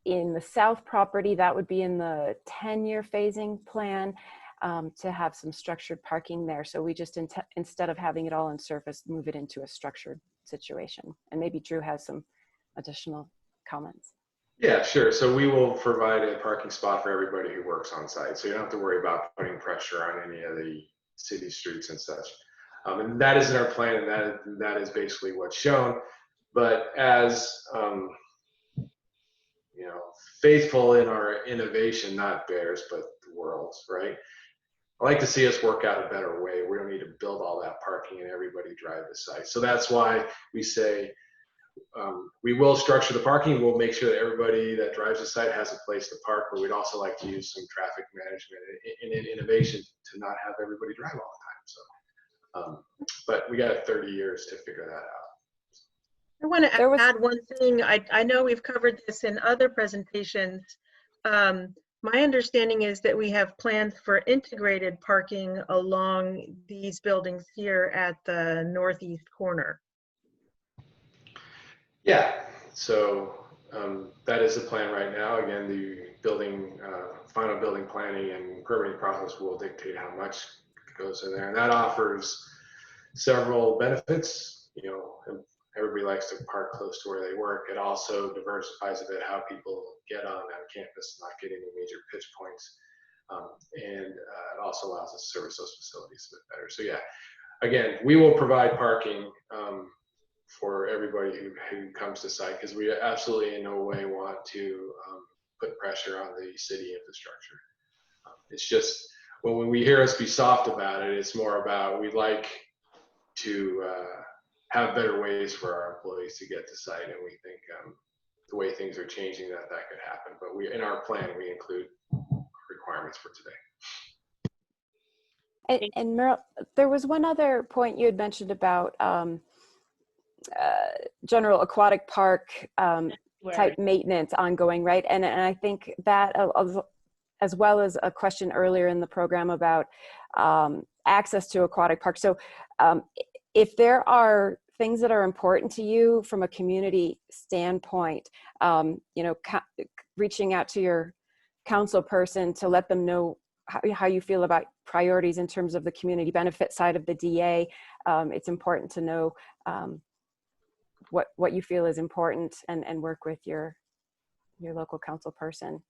in the south property. That would be in the 10-year phasing plan to have some structured parking there. So we just, instead of having it all on surface, move it into a structured situation. And maybe Drew has some additional comments. Yeah, sure. So we will provide a parking spot for everybody who works on site. So you don't have to worry about putting pressure on any of the city streets and such. And that is in our plan, and that is basically what's shown. But as faithful in our innovation, not Bears, but the world's, right? I like to see us work out a better way. We don't need to build all that parking and everybody drive the site. So that's why we say, we will structure the parking. We'll make sure that everybody that drives the site has a place to park, but we'd also like to use some traffic management and innovation to not have everybody drive all the time. So, but we got 30 years to figure that out. I want to add one thing. I know we've covered this in other presentations. My understanding is that we have plans for integrated parking along these buildings here at the northeast corner. Yeah, so that is the plan right now. Again, the building, final building planning and permitting process will dictate how much goes in there. And that offers several benefits. Everybody likes to park close to where they work. It also diversifies a bit how people get on campus, not getting any major pitch points. And it also allows us to service those facilities a bit better. So yeah, again, we will provide parking for everybody who comes to site, because we absolutely in no way want to put pressure on the city infrastructure. It's just, when we hear us be soft about it, it's more about we'd like to have better ways for our employees to get to site, and we think the way things are changing that could happen. But in our plan, we include requirements for today. And Meryl, there was one other point you had mentioned about general aquatic park type maintenance ongoing, right? And I think that as well as a question earlier in the program about access to aquatic parks. So if there are things that are important to you from a community standpoint, you know, reaching out to your council person to let them know how you feel about priorities in terms of the community benefit side of the DA. It's important to know what you feel is important and work with your local council person.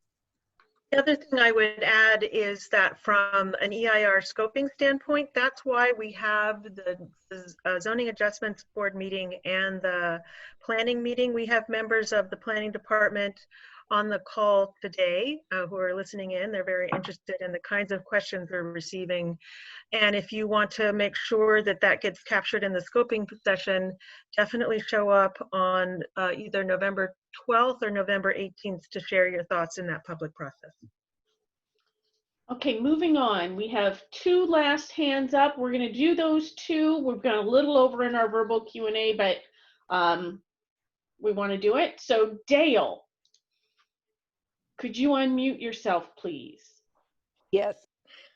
The other thing I would add is that from an EIR scoping standpoint, that's why we have the zoning adjustments board meeting and the planning meeting. We have members of the planning department on the call today who are listening in. They're very interested in the kinds of questions they're receiving. And if you want to make sure that that gets captured in the scoping session, definitely show up on either November 12th or November 18th to share your thoughts in that public process. Okay, moving on. We have two last hands up. We're going to do those two. We've gone a little over in our verbal Q&A, but we want to do it. So Dale, could you unmute yourself, please? Yes.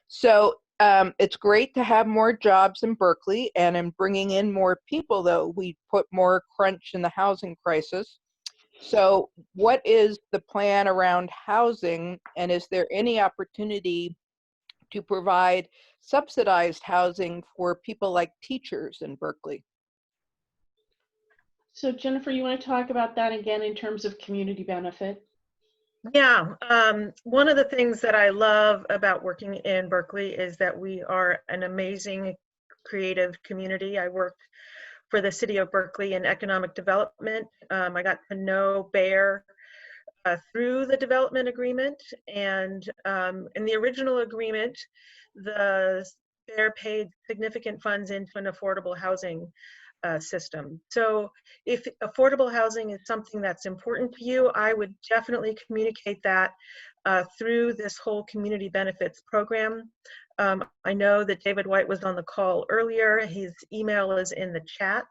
So it's great to have more jobs in Berkeley, and in bringing in more people, though, we put more crunch in the housing crisis. So what is the plan around housing, and is there any opportunity to provide subsidized housing for people like teachers in Berkeley? So Jennifer, you want to talk about that again in terms of community benefit? Yeah, one of the things that I love about working in Berkeley is that we are an amazing creative community. I worked for the city of Berkeley in economic development. I got to know Bayer through the development agreement, and in the original agreement, Bayer paid significant funds into an affordable housing system. So if affordable housing is something that's important to you, I would definitely communicate that through this whole community benefits program. I know that David White was on the call earlier. His email is in the chat,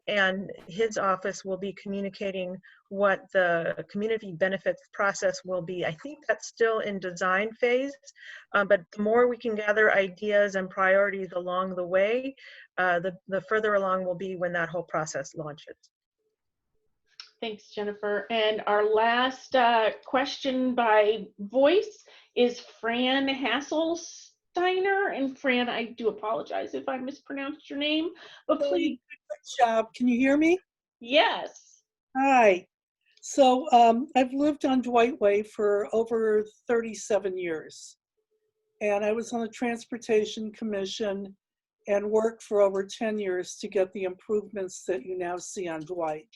and his office will be communicating what the community benefits process will be. I think that's still in design phase, but the more we can gather ideas and priorities along the way, the further along we'll be when that whole process launches. Thanks, Jennifer. And our last question by voice is Fran Hasselsteiner. And Fran, I do apologize if I mispronounced your name, but please. Good job. Can you hear me? Yes. Hi. So I've lived on Dwight Way for over 37 years. And I was on the Transportation Commission and worked for over 10 years to get the improvements that you now see on Dwight.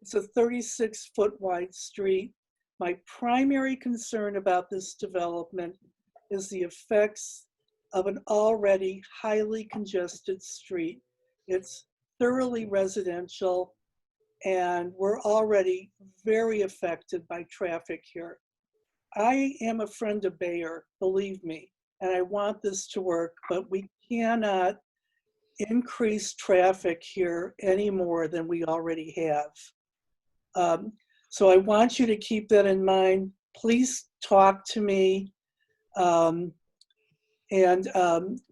It's a 36-foot wide street. My primary concern about this development is the effects of an already highly congested street. It's thoroughly residential, and we're already very affected by traffic here. I am a friend of Bayer, believe me, and I want this to work, but we cannot increase traffic here any more than we already have. So I want you to keep that in mind. Please talk to me,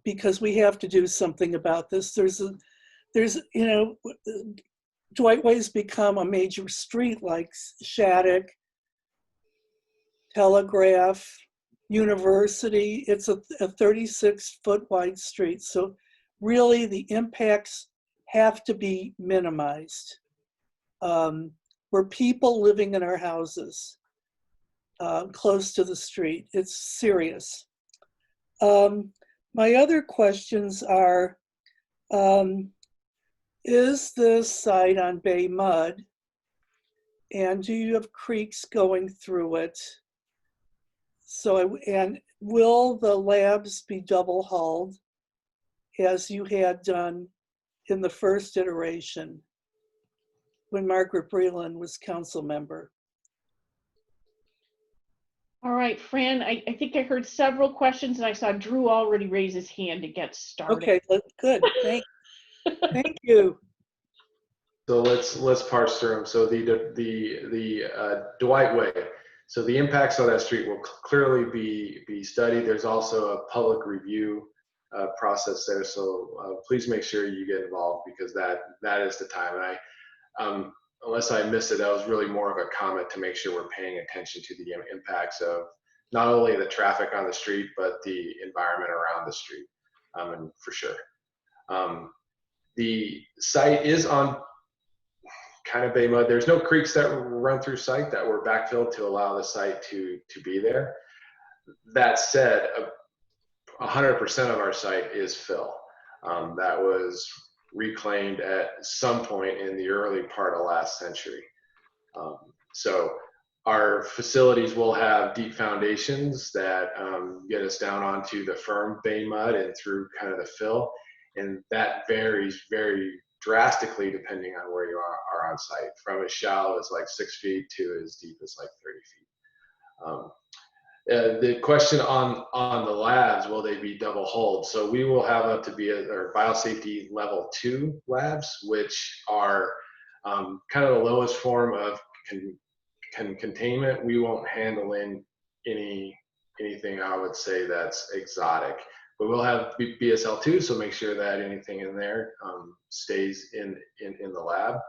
because we have to do something about this. You know, Dwight Way's become a major street like Shattuck, Telegraph, University. It's a 36-foot wide street. So really the impacts have to be minimized. We're people living in our houses close to the street. It's serious. My other questions are, is this site on Bay Mud? And do you have creeks going through it? And will the labs be double hulled as you had done in the first iteration when Margaret Breland was council member? All right, Fran, I think I heard several questions and I saw Drew already raise his hand to get started. Okay, good. Thank you. So let's parse through them. So Dwight Way. So the impacts on that street will clearly be studied. There's also a public review process there. So please make sure you get involved, because that is the time. And unless I missed it, that was really more of a comment to make sure we're paying attention to the impacts of not only the traffic on the street, but the environment around the street, and for sure. The site is on kind of bay mud. There's no creeks that run through site that were backfilled to allow the site to be there. That said, 100% of our site is fill. That was reclaimed at some point in the early part of last century. So our facilities will have deep foundations that get us down onto the firm bay mud and through kind of the fill. And that varies very drastically depending on where you are on site, from as shallow as like 6 feet to as deep as like 30 feet. The question on the labs, will they be double hulled? So we will have up to be our biosafety level 2 labs, which are kind of the lowest form of containment. We won't handle in anything I would say that's exotic. But we'll have BSL2, so make sure that anything in there stays in the lab.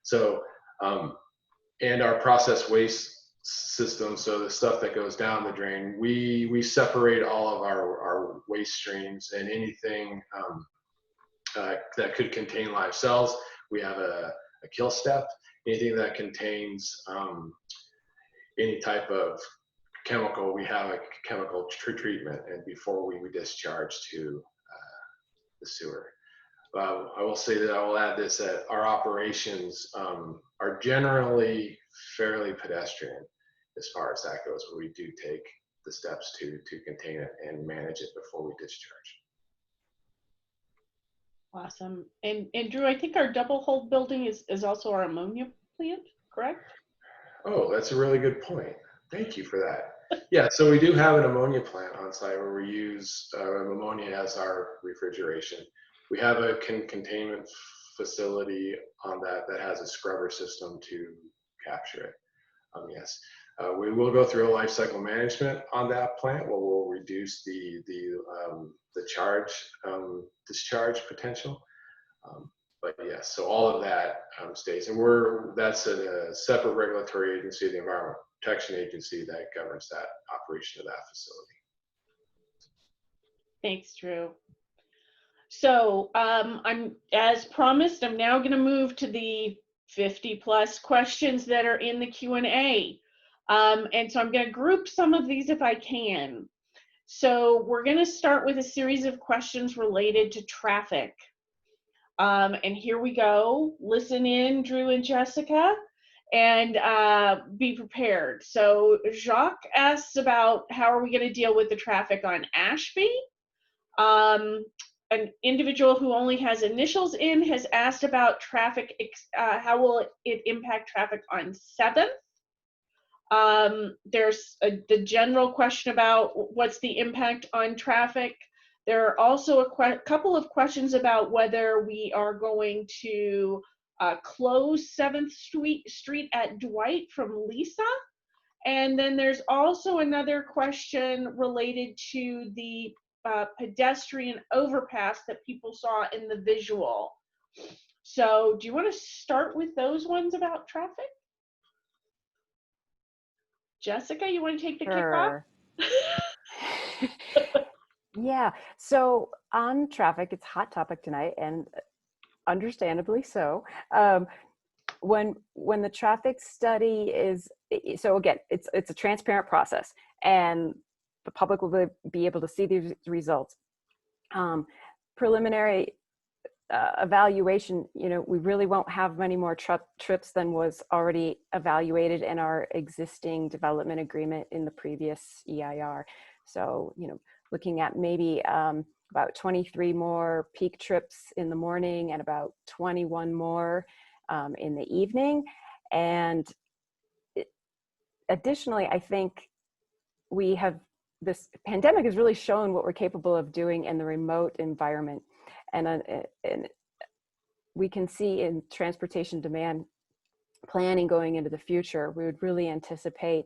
So, and our process waste system, so the stuff that goes down the drain, we separate all of our waste streams, and anything that could contain live cells, we have a kill step. Anything that contains any type of chemical, we have a chemical treatment, and before we discharge to the sewer. I will say that I will add this, that our operations are generally fairly pedestrian as far as that goes, but we do take the steps to contain it and manage it before we discharge. Awesome. And Drew, I think our double hull building is also our ammonia plant, correct? Oh, that's a really good point. Thank you for that. Yeah, so we do have an ammonia plant on site where we use ammonia as our refrigeration. We have a containment facility on that has a scrubber system to capture it. Yes, we will go through a life cycle management on that plant where we'll reduce the discharge potential. But yes, so all of that stays, and that's a separate regulatory agency, the Environmental Protection Agency, that governs that operation of that facility. Thanks, Drew. So I'm, as promised, I'm now going to move to the 50+ questions that are in the Q&A. And so I'm going to group some of these if I can. So we're going to start with a series of questions related to traffic. And here we go. Listen in, Drew and Jessica, and be prepared. So Jacques asks about how are we going to deal with the traffic on Ashby. An individual who only has initials in has asked about traffic, how will it impact traffic on 7th? There's the general question about what's the impact on traffic. There are also a couple of questions about whether we are going to close 7th Street at Dwight from Lisa. And then there's also another question related to the pedestrian overpass that people saw in the visual. So do you want to start with those ones about traffic? Jessica, you want to take the kickoff? Yeah, so on traffic, it's a hot topic tonight, and understandably so. When the traffic study is, so again, it's a transparent process, and the public will be able to see these results. Preliminary evaluation, we really won't have many more trips than was already evaluated in our existing development agreement in the previous EIR. So, looking at maybe about 23 more peak trips in the morning and about 21 more in the evening. And additionally, I think this pandemic has really shown what we're capable of doing in the remote environment. And we can see in transportation demand planning going into the future, we would really anticipate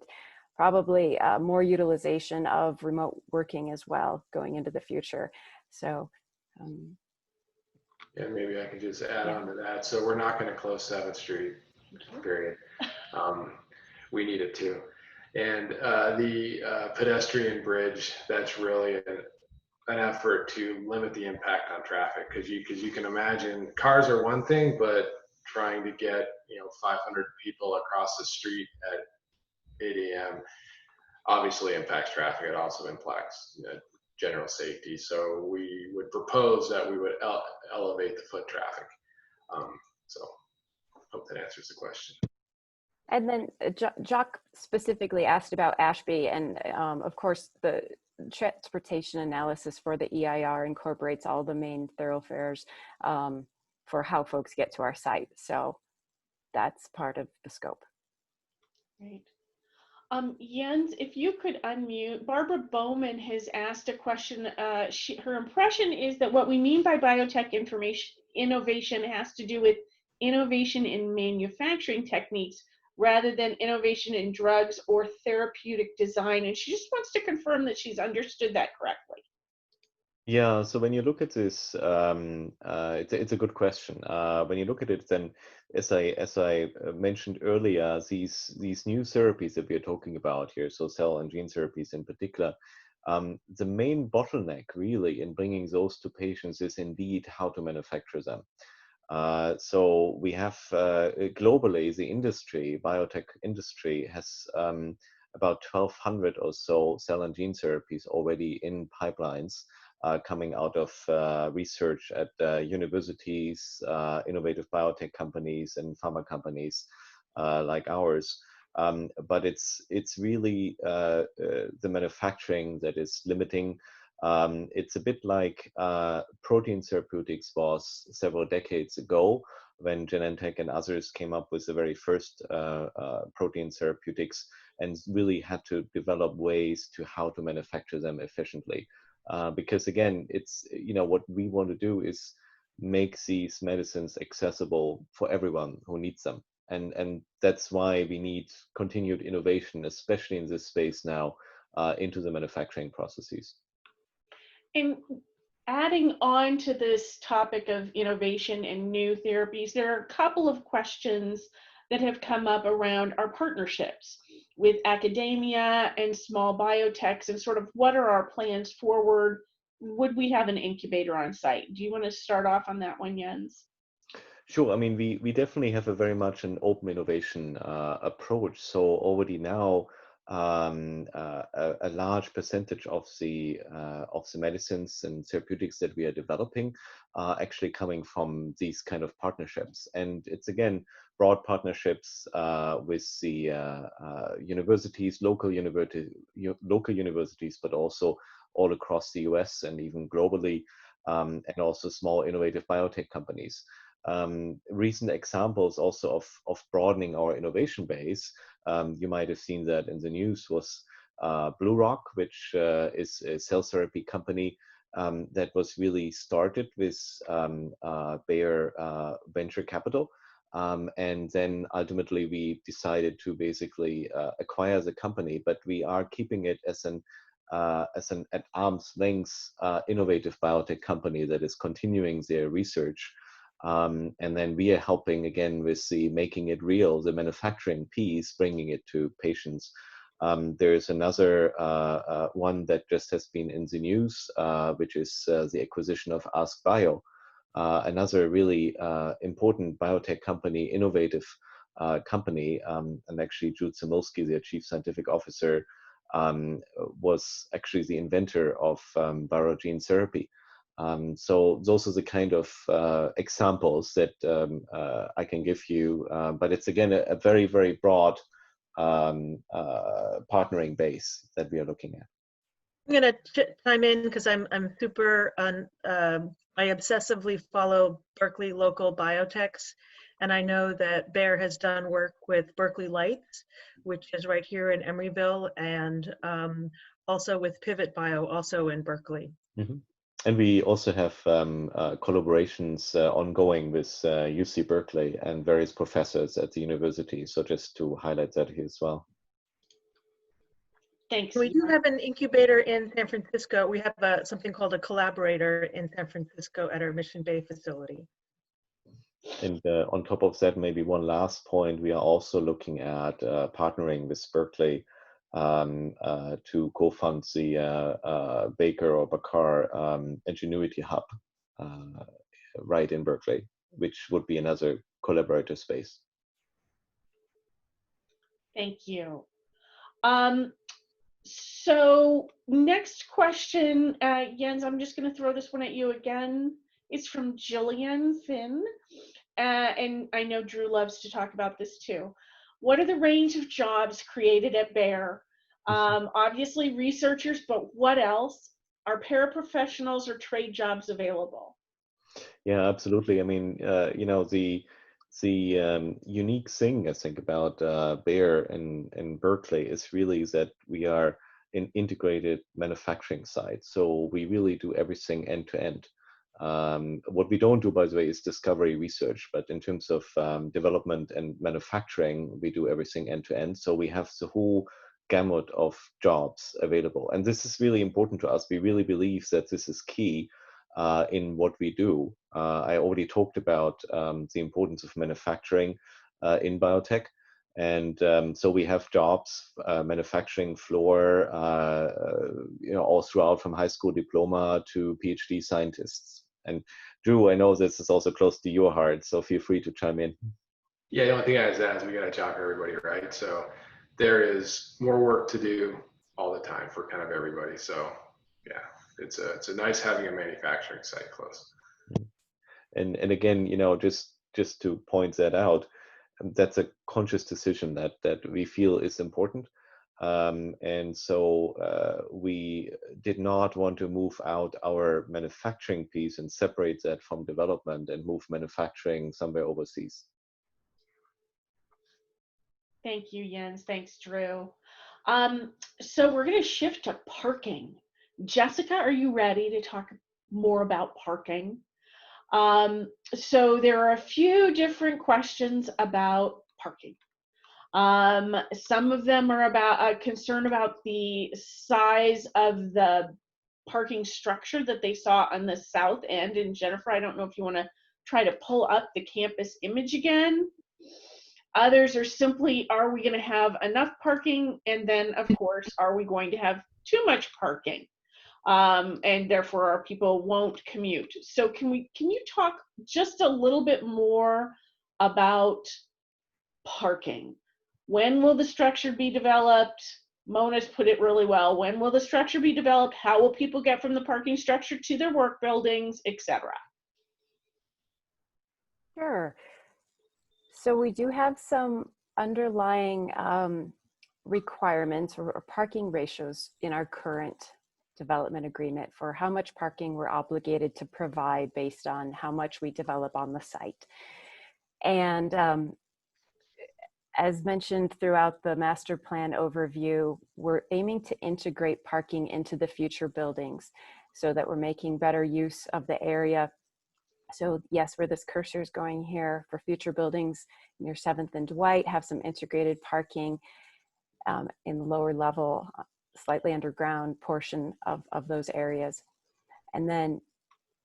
probably more utilization of remote working as well going into the future. So yeah, maybe I can just add on to that. So we're not going to close 7th Street, period. We need it to. And the pedestrian bridge, that's really an effort to limit the impact on traffic, because you can imagine cars are one thing, but trying to get 500 people across the street at 8 a.m. obviously impacts traffic. It also impacts general safety. So we would propose that we would elevate the foot traffic. So hope that answers the question. And then Jock specifically asked about Ashby, and of course the transportation analysis for the EIR incorporates all the main thoroughfares for how folks get to our site. So that's part of the scope. Great. Jens, if you could unmute. Barbara Bowman has asked a question. Her impression is that what we mean by biotech innovation has to do with innovation in manufacturing techniques rather than innovation in drugs or therapeutic design. And she just wants to confirm that she's understood that correctly. Yeah, so when you look at this, it's a good question. When you look at it, then as I mentioned earlier, these new therapies that we are talking about here, so cell and gene therapies in particular, the main bottleneck really in bringing those to patients is indeed how to manufacture them. So we have globally, the industry, biotech industry, has about 1,200 or so cell and gene therapies already in pipelines coming out of research at universities, innovative biotech companies, and pharma companies like ours. But it's really the manufacturing that is limiting. It's a bit like protein therapeutics was several decades ago, when Genentech and others came up with the very first protein therapeutics and really had to develop ways to how to manufacture them efficiently. Because again, it's, what we want to do is make these medicines accessible for everyone who needs them. And that's why we need continued innovation, especially in this space now, into the manufacturing processes. And adding on to this topic of innovation and new therapies, there are a couple of questions that have come up around our partnerships with academia and small biotechs, and sort of what are our plans forward? Would we have an incubator on site? Do you want to start off on that one, Jens? Sure. I mean, we definitely have a very much an open innovation approach. So already now, a large percentage of the medicines and therapeutics that we are developing are actually coming from these kind of partnerships. And it's again broad partnerships with the universities, local universities, but also all across the US and even globally, and also small innovative biotech companies. Recent examples also of broadening our innovation base, you might have seen that in the news, was Blue Rock, which is a cell therapy company that was really started with Bayer venture capital. And then ultimately we decided to basically acquire the company, but we are keeping it as an at arm's length innovative biotech company that is continuing their research. And then we are helping again with the making it real, the manufacturing piece, bringing it to patients. There's another one that just has been in the news, which is the acquisition of AskBio, another really important biotech company, innovative company. And actually Jude Samilski, their chief scientific officer, was actually the inventor of viral gene therapy. So those are the kind of examples that I can give you, but it's again a very, very broad partnering base that we are looking at. I'm going to chime in because I'm super I obsessively follow Berkeley local biotechs, and I know that Bayer has done work with Berkeley Lights, which is right here in Emeryville, and also with Pivot Bio, also in Berkeley. Mhm. And we also have collaborations ongoing with UC Berkeley and various professors at the university. So just to highlight that here as well. Thanks. We do have an incubator in San Francisco. We have something called a collaborator in San Francisco at our Mission Bay facility. And on top of that, maybe one last point, we are also looking at partnering with Berkeley to co-fund the Baker or Bakar Ingenuity Hub right in Berkeley, which would be another collaborator space. Thank you. So next question, Jens, I'm just going to throw this one at you again. It's from Jillian Finn. And I know Drew loves to talk about this too. What are the range of jobs created at Bayer? Obviously researchers, but what else? Are paraprofessionals or trade jobs available? Yeah, absolutely. I mean, you know, the unique thing I think about Bayer in Berkeley is really that we are an integrated manufacturing site. So we really do everything end to end. What we don't do, by the way, is discovery research, but in terms of development and manufacturing, we do everything end to end. So we have the whole gamut of jobs available. And this is really important to us. We really believe that this is key in what we do. I already talked about the importance of manufacturing in biotech. And so we have jobs, manufacturing floor, you know, all throughout from high school diploma to PhD scientists. And Drew, I know this is also close to your heart, so feel free to chime in. Yeah, the only thing I is that is we got a job for everybody, right? So there is more work to do all the time for kind of everybody. So yeah, it's a nice having a manufacturing site close. And again, you know, just to point that out, that's a conscious decision that we feel is important. And so we did not want to move out our manufacturing piece and separate that from development and move manufacturing somewhere overseas. Thank you, Jens. Thanks, Drew. So we're going to shift to parking. Jessica, are you ready to talk more about parking? So there are a few different questions about parking. Some of them are about a concern about the size of the parking structure that they saw on the south end. And Jennifer, I don't know if you want to try to pull up the campus image again. Others are simply, are we going to have enough parking? And then, of course, are we going to have too much parking? And therefore our people won't commute. So can you talk just a little bit more about parking? When will the structure be developed? Mona's put it really well. When will the structure be developed? How will people get from the parking structure to their work buildings, etc.? Sure. So we do have some underlying requirements or parking ratios in our current development agreement for how much parking we're obligated to provide based on how much we develop on the site. And as mentioned throughout the master plan overview, we're aiming to integrate parking into the future buildings so that we're making better use of the area. So yes, where this cursor is going here, for future buildings near 7th and Dwight, have some integrated parking in the lower level, slightly underground portion of those areas. And then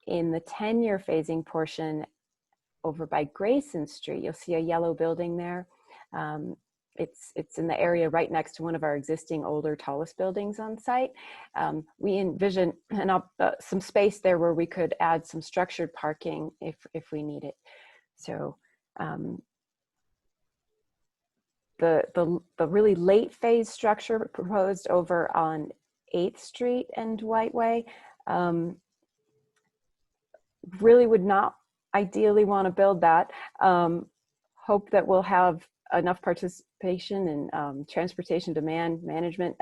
in the 10-year phasing portion over by Grayson Street, you'll see a yellow building there. It's in the area right next to one of our existing older, tallest buildings on site. We envision some space there where we could add some structured parking if we need it. So the really late phase structure proposed over on 8th Street and Dwight Way really would not ideally want to build that. Hope that we'll have enough participation in transportation demand management,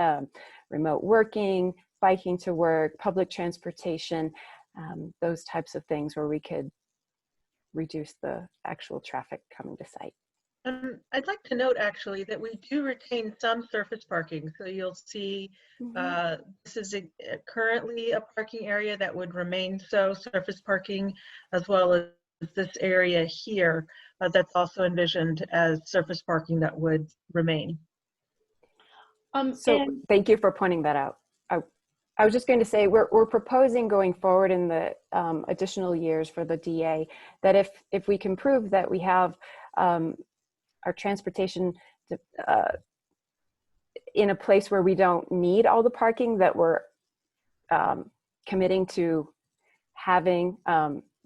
remote working, biking to work, public transportation, those types of things where we could reduce the actual traffic coming to site. I'd like to note actually that we do retain some surface parking. So you'll see this is currently a parking area that would remain so, surface parking, as well as this area here that's also envisioned as surface parking that would remain. So thank you for pointing that out. I was just going to say we're proposing going forward in the additional years for the DA that if we can prove that we have our transportation in a place where we don't need all the parking that we're committing to having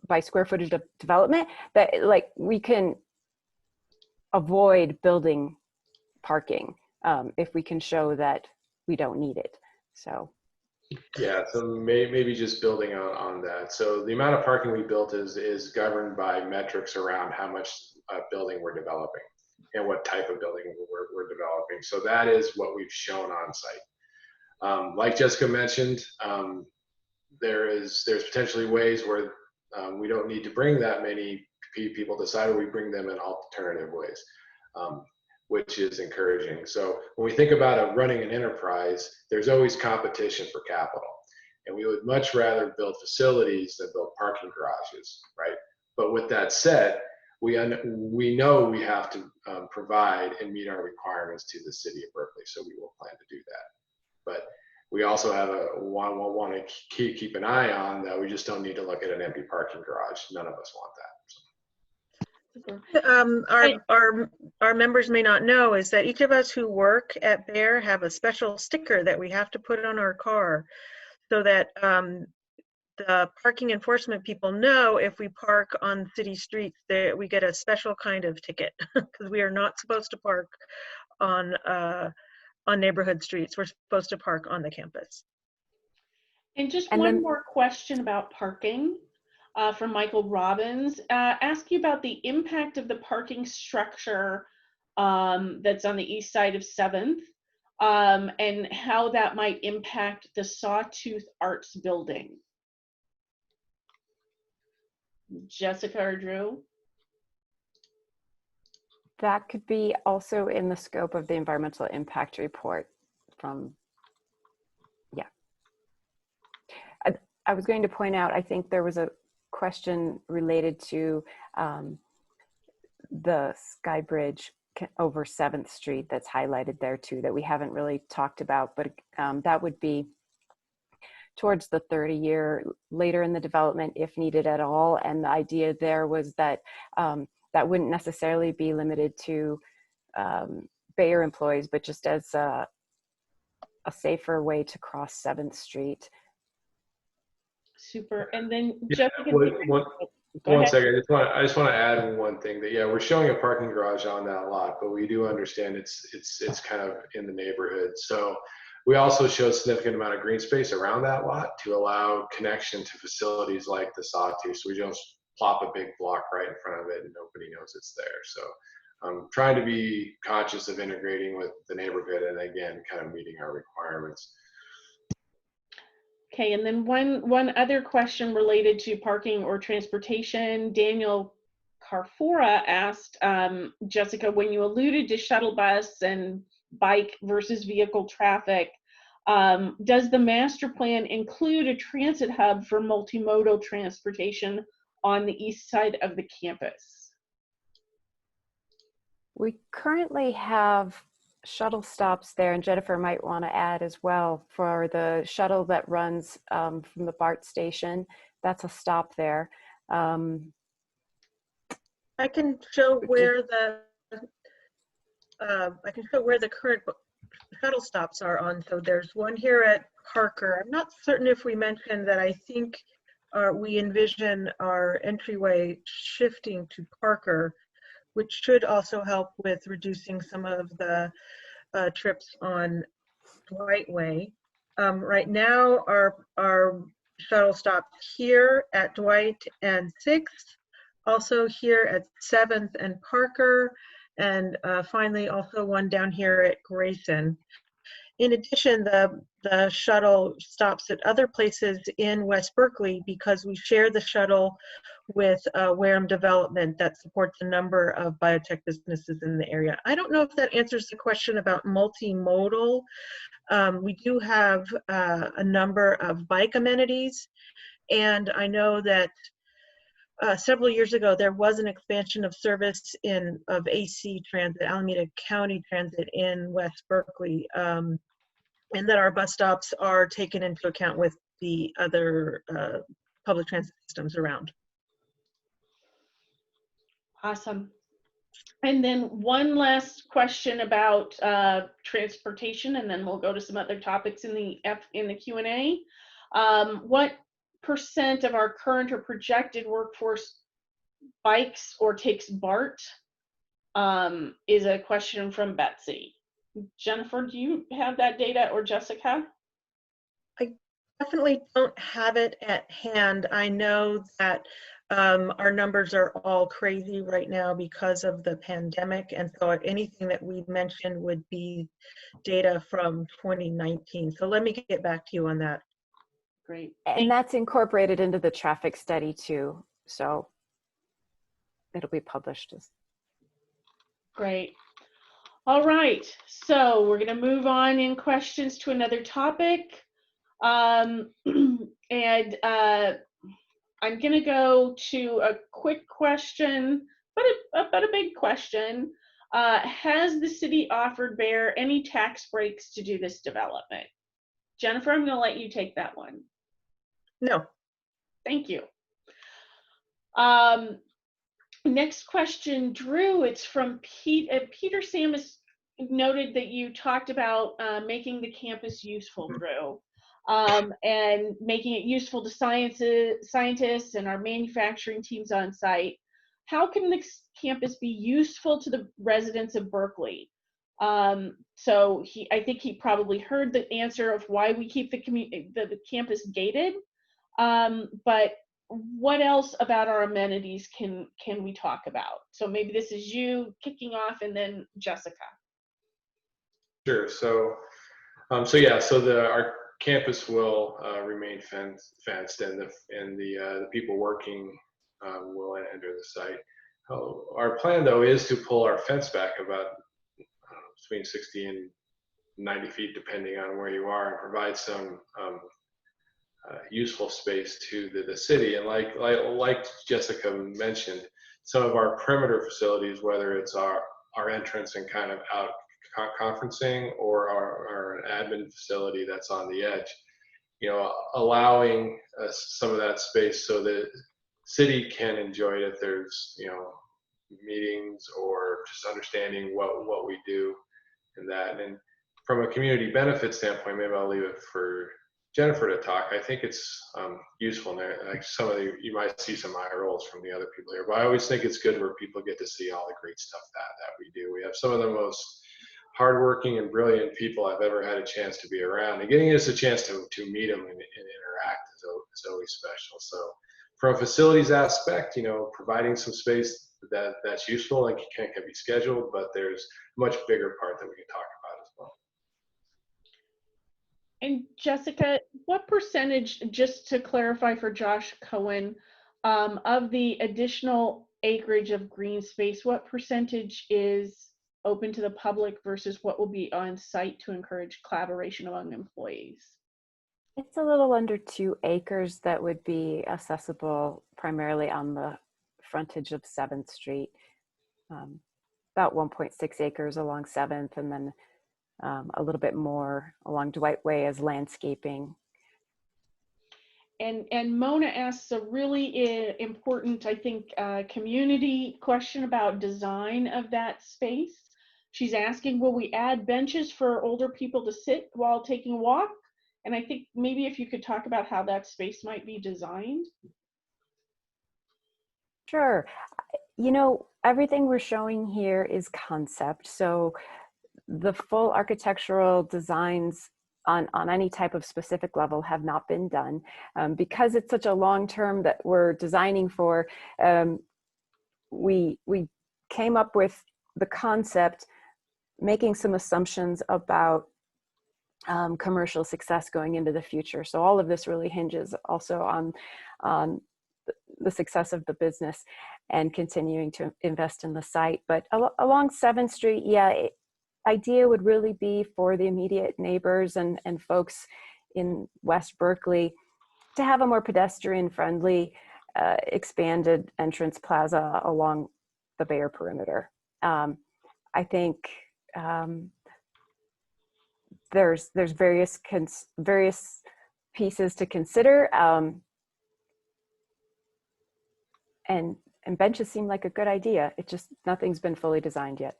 by square footage of development, that like we can avoid building parking if we can show that we don't need it. So. Yeah, so maybe just building on that. So the amount of parking we built is governed by metrics around how much building we're developing and what type of building we're developing. So that is what we've shown on site. Like Jessica mentioned, there's potentially ways where we don't need to bring that many people to site, or we bring them in alternative ways, which is encouraging. So when we think about running an enterprise, there's always competition for capital. And we would much rather build facilities than build parking garages, right? But with that said, we know we have to provide and meet our requirements to the city of Berkeley, so we will plan to do that. But we also have want to keep an eye on that. We just don't need to look at an empty parking garage. None of us want that. Our members may not know is that each of us who work at Bear have a special sticker that we have to put on our car so that the parking enforcement people know if we park on city streets that we get a special kind of ticket because we are not supposed to park on neighborhood streets. We're supposed to park on the campus. And just one more question about parking. From Michael Robbins, ask you about the impact of the parking structure that's on the east side of 7th and how that might impact the Sawtooth Arts Building. Jessica or Drew? That could be also in the scope of the environmental impact report from, yeah. I was going to point out, I think there was a question related to the Sky Bridge over 7th Street that's highlighted there too that we haven't really talked about, but that would be towards the 30-year later in the development if needed at all. And the idea there was that that wouldn't necessarily be limited to Bayer employees, but just as a safer way to cross 7th Street. Super. And then yeah, Jessica. One second. I just want to add one thing that we're showing a parking garage on that lot, but we do understand it's kind of in the neighborhood. So we also show a significant amount of green space around that lot to allow connection to facilities like the Sawtooth. So we just plop a big block right in front of it and nobody knows it's there. So I'm trying to be conscious of integrating with the neighborhood and again, kind of meeting our requirements. Okay, and then one other question related to parking or transportation. Daniel Carfora asked, Jessica, when you alluded to shuttle bus and bike versus vehicle traffic, does the master plan include a transit hub for multimodal transportation on the east side of the campus? We currently have shuttle stops there, and Jennifer might want to add as well for the shuttle that runs from the BART station. That's a stop there. I can show where the current shuttle stops are on. So there's one here at Parker. I'm not certain if we mentioned that. I think we envision our entryway shifting to Parker, which should also help with reducing some of the trips on Dwight Way. Right now, our shuttle stops here at Dwight and 6th, also here at 7th and Parker, and finally also one down here at Grayson. In addition, the shuttle stops at other places in West Berkeley because we share the shuttle with Wareham Development that supports a number of biotech businesses in the area. I don't know if that answers the question about multimodal. We do have a number of bike amenities, and I know that several years ago there was an expansion of service of AC Transit, Alameda County Transit in West Berkeley, and that our bus stops are taken into account with the other public transit systems around. Awesome. And then one last question about transportation, and then we'll go to some other topics in the Q&A. What % of our current or projected workforce bikes or takes BART? Is a question from Betsy. Jennifer, do you have that data, or Jessica? I definitely don't have it at hand. I know that our numbers are all crazy right now because of the pandemic, and so anything that we mentioned would be data from 2019. So let me get back to you on that. Great. And that's incorporated into the traffic study too, so it'll be published. Great. All right, so we're going to move on in questions to another topic. And I'm going to go to a quick question, but a big question. Has the city offered Bear any tax breaks to do this development? Jennifer, I'm going to let you take that one. No. Thank you. Next question, Drew, it's from Peter Samus. Noted that you talked about making the campus useful, Drew, and making it useful to scientists and our manufacturing teams on site. How can this campus be useful to the residents of Berkeley? So I think he probably heard the answer of why we keep the campus gated, but what else about our amenities can we talk about? So maybe this is you kicking off, and then Jessica. Sure. So our campus will remain fenced, and the people working will enter the site. Our plan, though, is to pull our fence back about between 60 and 90 feet, depending on where you are, and provide some useful space to the city. And like Jessica mentioned, some of our perimeter facilities, whether it's our entrance and kind of out conferencing, or our admin facility that's on the edge, allowing some of that space so the city can enjoy it if there's meetings, or just understanding what we do in that. And from a community benefit standpoint, maybe I'll leave it for Jennifer to talk. I think it's useful. Like you might see some eye rolls from the other people here, but I always think it's good where people get to see all the great stuff that we do. We have some of the most hardworking and brilliant people I've ever had a chance to be around, and getting us a chance to meet them and interact is always special. So from a facilities aspect, providing some space that's useful and can be scheduled, but there's a much bigger part that we can talk about as well. And Jessica, what percentage, just to clarify for Josh Cohen, of the additional acreage of green space, what percentage is open to the public versus what will be on site to encourage collaboration among employees? It's a little under 2 acres that would be accessible primarily on the frontage of 7th Street, about 1.6 acres along 7th, and then a little bit more along Dwight Way as landscaping. And Mona asks a really important, I think, community question about design of that space. She's asking, will we add benches for older people to sit while taking a walk? And I think maybe if you could talk about how that space might be designed. Sure. Everything we're showing here is concept. So the full architectural designs on any type of specific level have not been done. Because it's such a long term that we're designing for, we came up with the concept, making some assumptions about commercial success going into the future. So all of this really hinges also on the success of the business and continuing to invest in the site. But along 7th Street, yeah, idea would really be for the immediate neighbors and folks in West Berkeley to have a more pedestrian friendly expanded entrance plaza along the Bayer perimeter. I think there's various pieces to consider, and benches seem like a good idea. It just, nothing's been fully designed yet.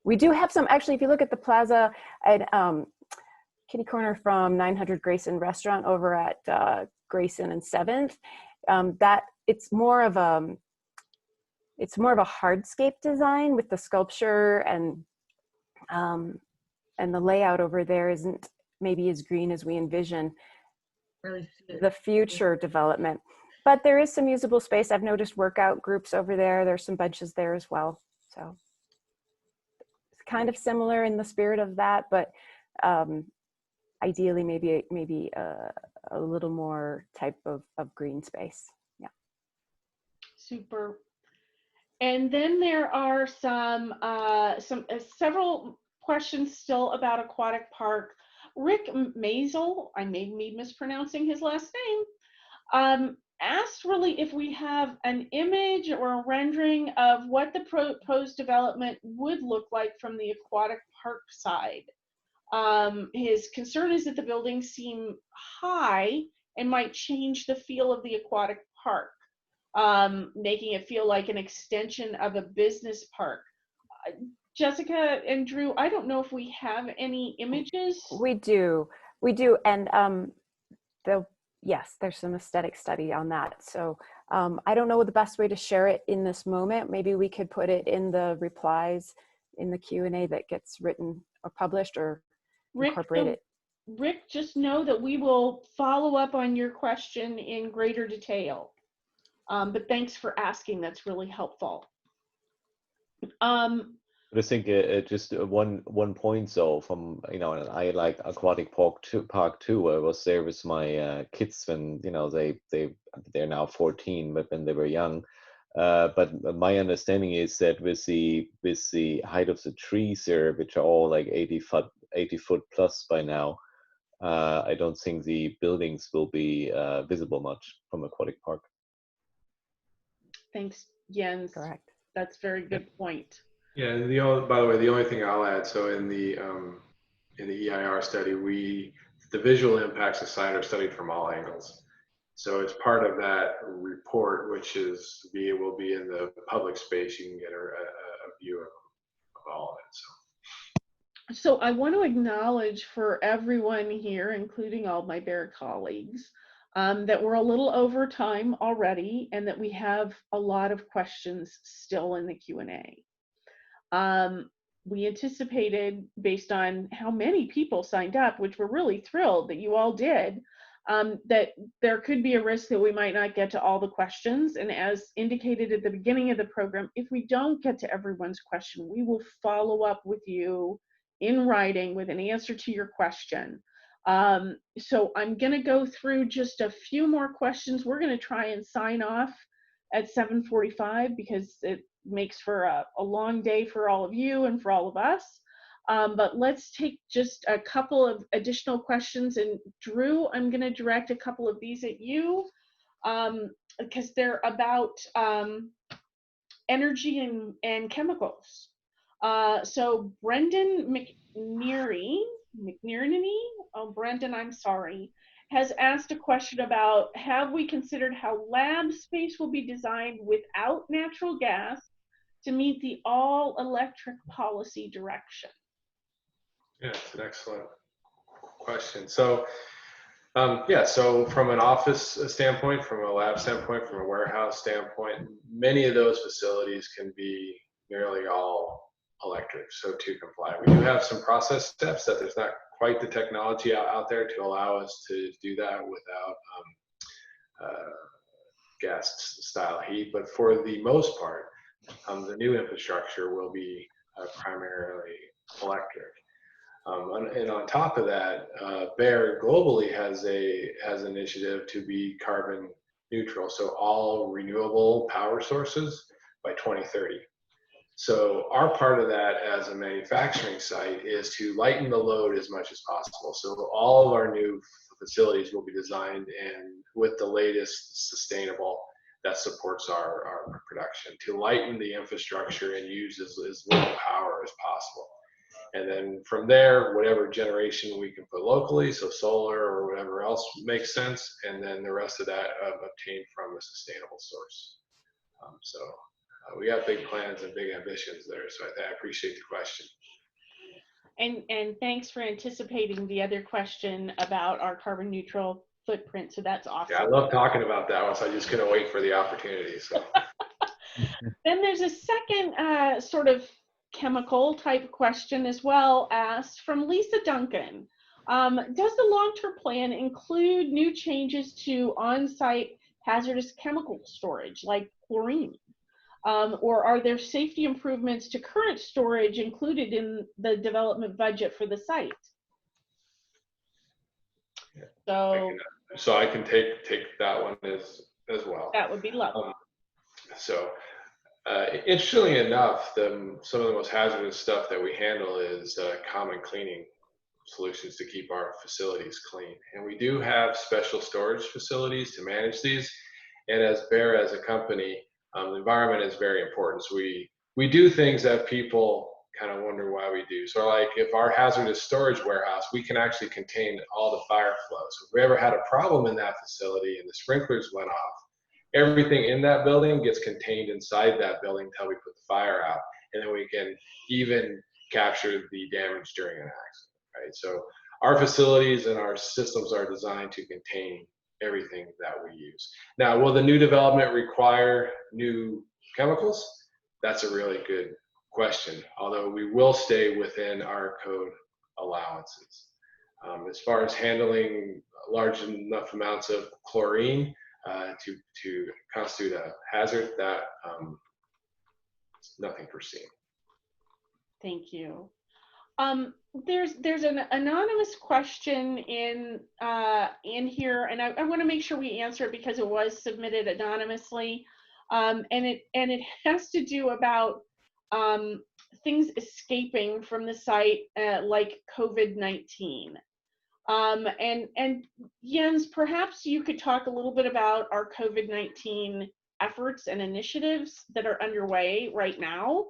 We do have some, actually, if you look at the plaza at kitty corner from 900 Grayson Restaurant over at Grayson and 7th, that it's more of a hardscape design with the sculpture, and the layout over there isn't maybe as green as we envision the future development. But there is some usable space. I've noticed workout groups over there. There's some benches there as well. So it's kind of similar in the spirit of that, but ideally maybe a little more type of green space. Yeah. Super. And then there are several questions still about aquatic park. Rick Maisel, I may be mispronouncing his last name, asked really if we have an image or a rendering of what the proposed development would look like from the aquatic park side. His concern is that the buildings seem high and might change the feel of the aquatic park, making it feel like an extension of a business park. Jessica and Drew, I don't know if we have any images. We do, and yes, there's some aesthetic study on that. So I don't know the best way to share it in this moment. Maybe we could put it in the replies in the Q&A that gets written or published, or incorporate it. Rick, just know that we will follow up on your question in greater detail. But thanks for asking. That's really helpful. I think just one point though, from and I like aquatic park too. I was there with my kids when they're now 14, but when they were young. But my understanding is that with the height of the trees there, which are all like 80 foot plus by now, I don't think the buildings will be visible much from aquatic park. Thanks, Jens. Correct. That's a very good point. Yeah, and by the way, the only thing I'll add, so in the EIR study, the visual impacts of site are studied from all angles. So it's part of that report, which will be in the public space. You can get a view of all of it. So I want to acknowledge for everyone here, including all my Bear colleagues, that we're a little over time already, and that we have a lot of questions still in the Q&A. We anticipated, based on how many people signed up, which we're really thrilled that you all did, that there could be a risk that we might not get to all the questions. And as indicated at the beginning of the program, if we don't get to everyone's question, we will follow up with you in writing with an answer to your question. So I'm going to go through just a few more questions. We're going to try and sign off at 7:45 because it makes for a long day for all of you and for all of us. But let's take just a couple of additional questions. And Drew, I'm going to direct a couple of these at you because they're about energy and chemicals. So Brendan McNeary, oh, Brendan, I'm sorry, has asked a question about, have we considered how lab space will be designed without natural gas to meet the all-electric policy direction? Yeah, it's an excellent question. So, so from an office standpoint, from a lab standpoint, from a warehouse standpoint, many of those facilities can be nearly all electric, so to comply. We do have some process steps that there's not quite the technology out there to allow us to do that without gas style heat, but for the most part, the new infrastructure will be primarily electric. And on top of that, Bayer globally has an initiative to be carbon neutral, so all renewable power sources by 2030. So our part of that as a manufacturing site is to lighten the load as much as possible. So all of our new facilities will be designed and with the latest sustainable that supports our production to lighten the infrastructure and use as little power as possible. And then from there, whatever generation we can put locally, so solar or whatever else makes sense, and then the rest of that obtained from a sustainable source. So we have big plans and big ambitions there, so I appreciate the question. And thanks for anticipating the other question about our carbon neutral footprint. So that's awesome. Yeah, I love talking about that one, so I just couldn't wait for the opportunity. So. Then there's a second sort of chemical type question as well asked from Lisa Duncan. Does the long-term plan include new changes to on-site hazardous chemical storage like chlorine? Or are there safety improvements to current storage included in the development budget for the site? Yeah, so I can take that one as well. That would be lovely. Interestingly enough, some of the most hazardous stuff that we handle is common cleaning solutions to keep our facilities clean. And we do have special storage facilities to manage these. And as Bayer as a company, the environment is very important. So we do things that people kind of wonder why we do. So like if our hazardous storage warehouse, we can actually contain all the fire flow. So if we ever had a problem in that facility and the sprinklers went off, everything in that building gets contained inside that building until we put the fire out. And then we can even capture the damage during an accident, right? So our facilities and our systems are designed to contain everything that we use. Now, will the new development require new chemicals? That's a really good question, although we will stay within our code allowances. As far as handling large enough amounts of chlorine to constitute a hazard, that nothing foreseen. Thank you. There's an anonymous question in here, and I want to make sure we answer it because it was submitted anonymously, and it has to do about things escaping from the site like COVID-19. And Jens, perhaps you could talk a little bit about our COVID-19 efforts and initiatives that are underway right now.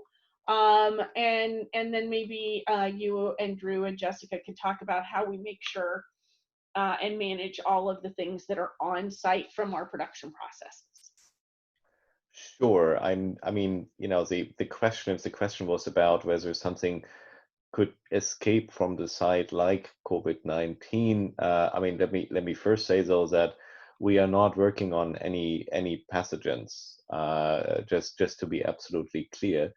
And then maybe you and Drew and Jessica could talk about how we make sure and manage all of the things that are on site from our production processes. Sure. I mean, you know, the question, if the question was about whether something could escape from the site like COVID-19, I mean, let me first say though that we are not working on any pathogens. Just to be absolutely clear,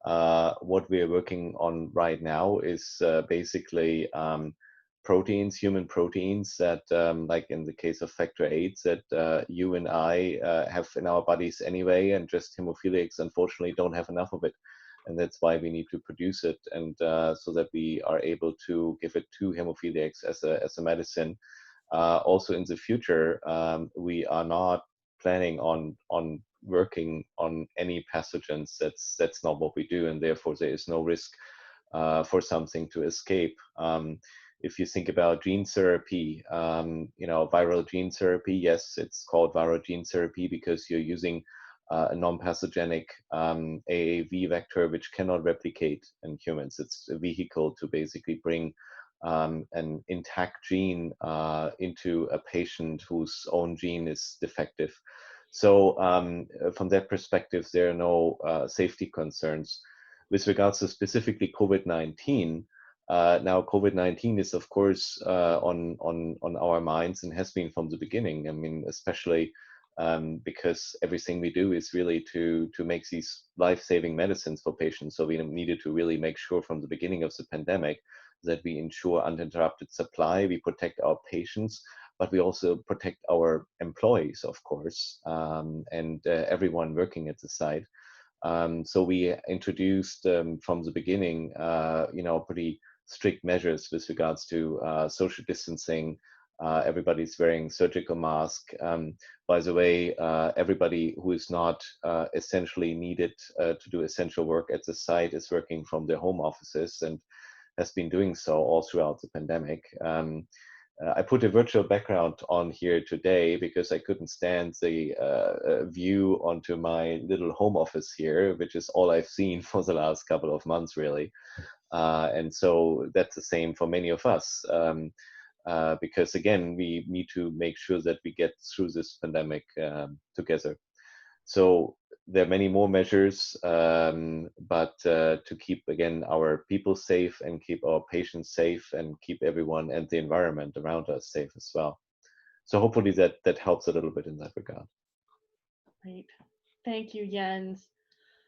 what we are working on right now is basically proteins, human proteins that, like in the case of factor VIII, that you and I have in our bodies anyway, and just hemophiliacs unfortunately don't have enough of it. And that's why we need to produce it, and so that we are able to give it to hemophiliacs as a medicine. Also in the future, we are not planning on working on any pathogens. That's not what we do, and therefore there is no risk for something to escape. If you think about gene therapy, you know, viral gene therapy, yes, it's called viral gene therapy because you're using a non-pathogenic AAV vector which cannot replicate in humans. It's a vehicle to basically bring an intact gene into a patient whose own gene is defective. So from that perspective, there are no safety concerns. With regards to specifically COVID-19, now COVID-19 is of course on our minds and has been from the beginning. I mean, especially because everything we do is really to make these life-saving medicines for patients. So we needed to really make sure from the beginning of the pandemic that we ensure uninterrupted supply, we protect our patients, but we also protect our employees, of course, and everyone working at the site. So we introduced from the beginning, you know, pretty strict measures with regards to social distancing. Everybody's wearing surgical mask. By the way, everybody who is not essentially needed to do essential work at the site is working from their home offices and has been doing so all throughout the pandemic. I put a virtual background on here today because I couldn't stand the view onto my little home office here, which is all I've seen for the last couple of months, really. And so that's the same for many of us. Because again, we need to make sure that we get through this pandemic together. So there are many more measures, but to keep, again, our people safe and keep our patients safe and keep everyone and the environment around us safe as well. So hopefully that helps a little bit in that regard. Great. Thank you, Jens.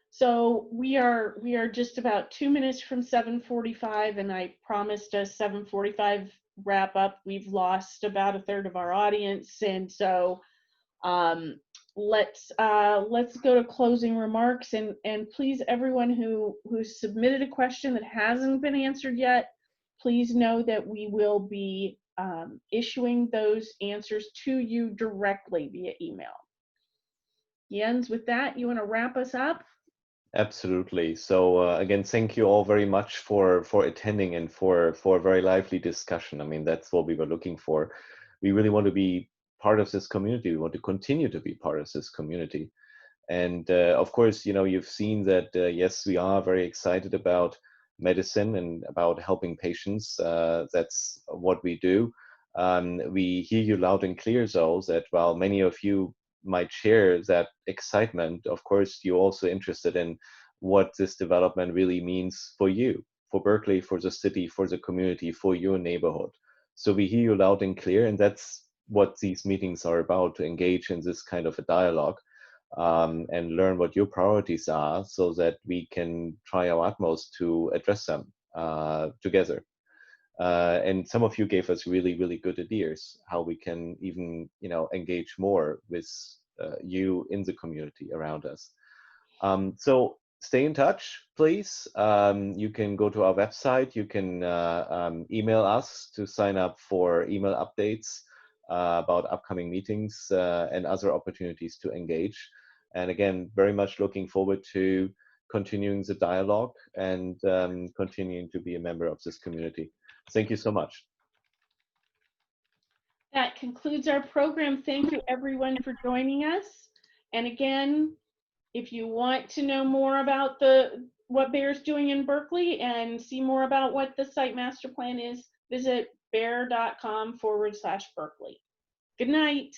So we are just about 2 minutes from 7:45, and I promised a 7:45 wrap up. We've lost about a third of our audience, and so let's go to closing remarks. And please, everyone who submitted a question that hasn't been answered yet, please know that we will be issuing those answers to you directly via email. Jens, with that, you want to wrap us up? Absolutely. So again, thank you all very much for attending and for a very lively discussion. I mean, that's what we were looking for. We really want to be part of this community. We want to continue to be part of this community. And of course, you know, you've seen that, yes, we are very excited about medicine and about helping patients. That's what we do. We hear you loud and clear, though, that while many of you might share that excitement, of course, you're also interested in what this development really means for you, for Berkeley, for the city, for the community, for your neighborhood. So we hear you loud and clear, and that's what these meetings are about, to engage in this kind of a dialogue and learn what your priorities are so that we can try our utmost to address them together. And some of you gave us really, really good ideas how we can even, you know, engage more with you in the community around us. So stay in touch, please. You can go to our website. You can email us to sign up for email updates about upcoming meetings and other opportunities to engage. And again, very much looking forward to continuing the dialogue and continuing to be a member of this community. Thank you so much. That concludes our program. Thank you, everyone, for joining us. And again, if you want to know more about what Baer's doing in Berkeley and see more about what the site master plan is, visit baer.com/Berkeley. Good night.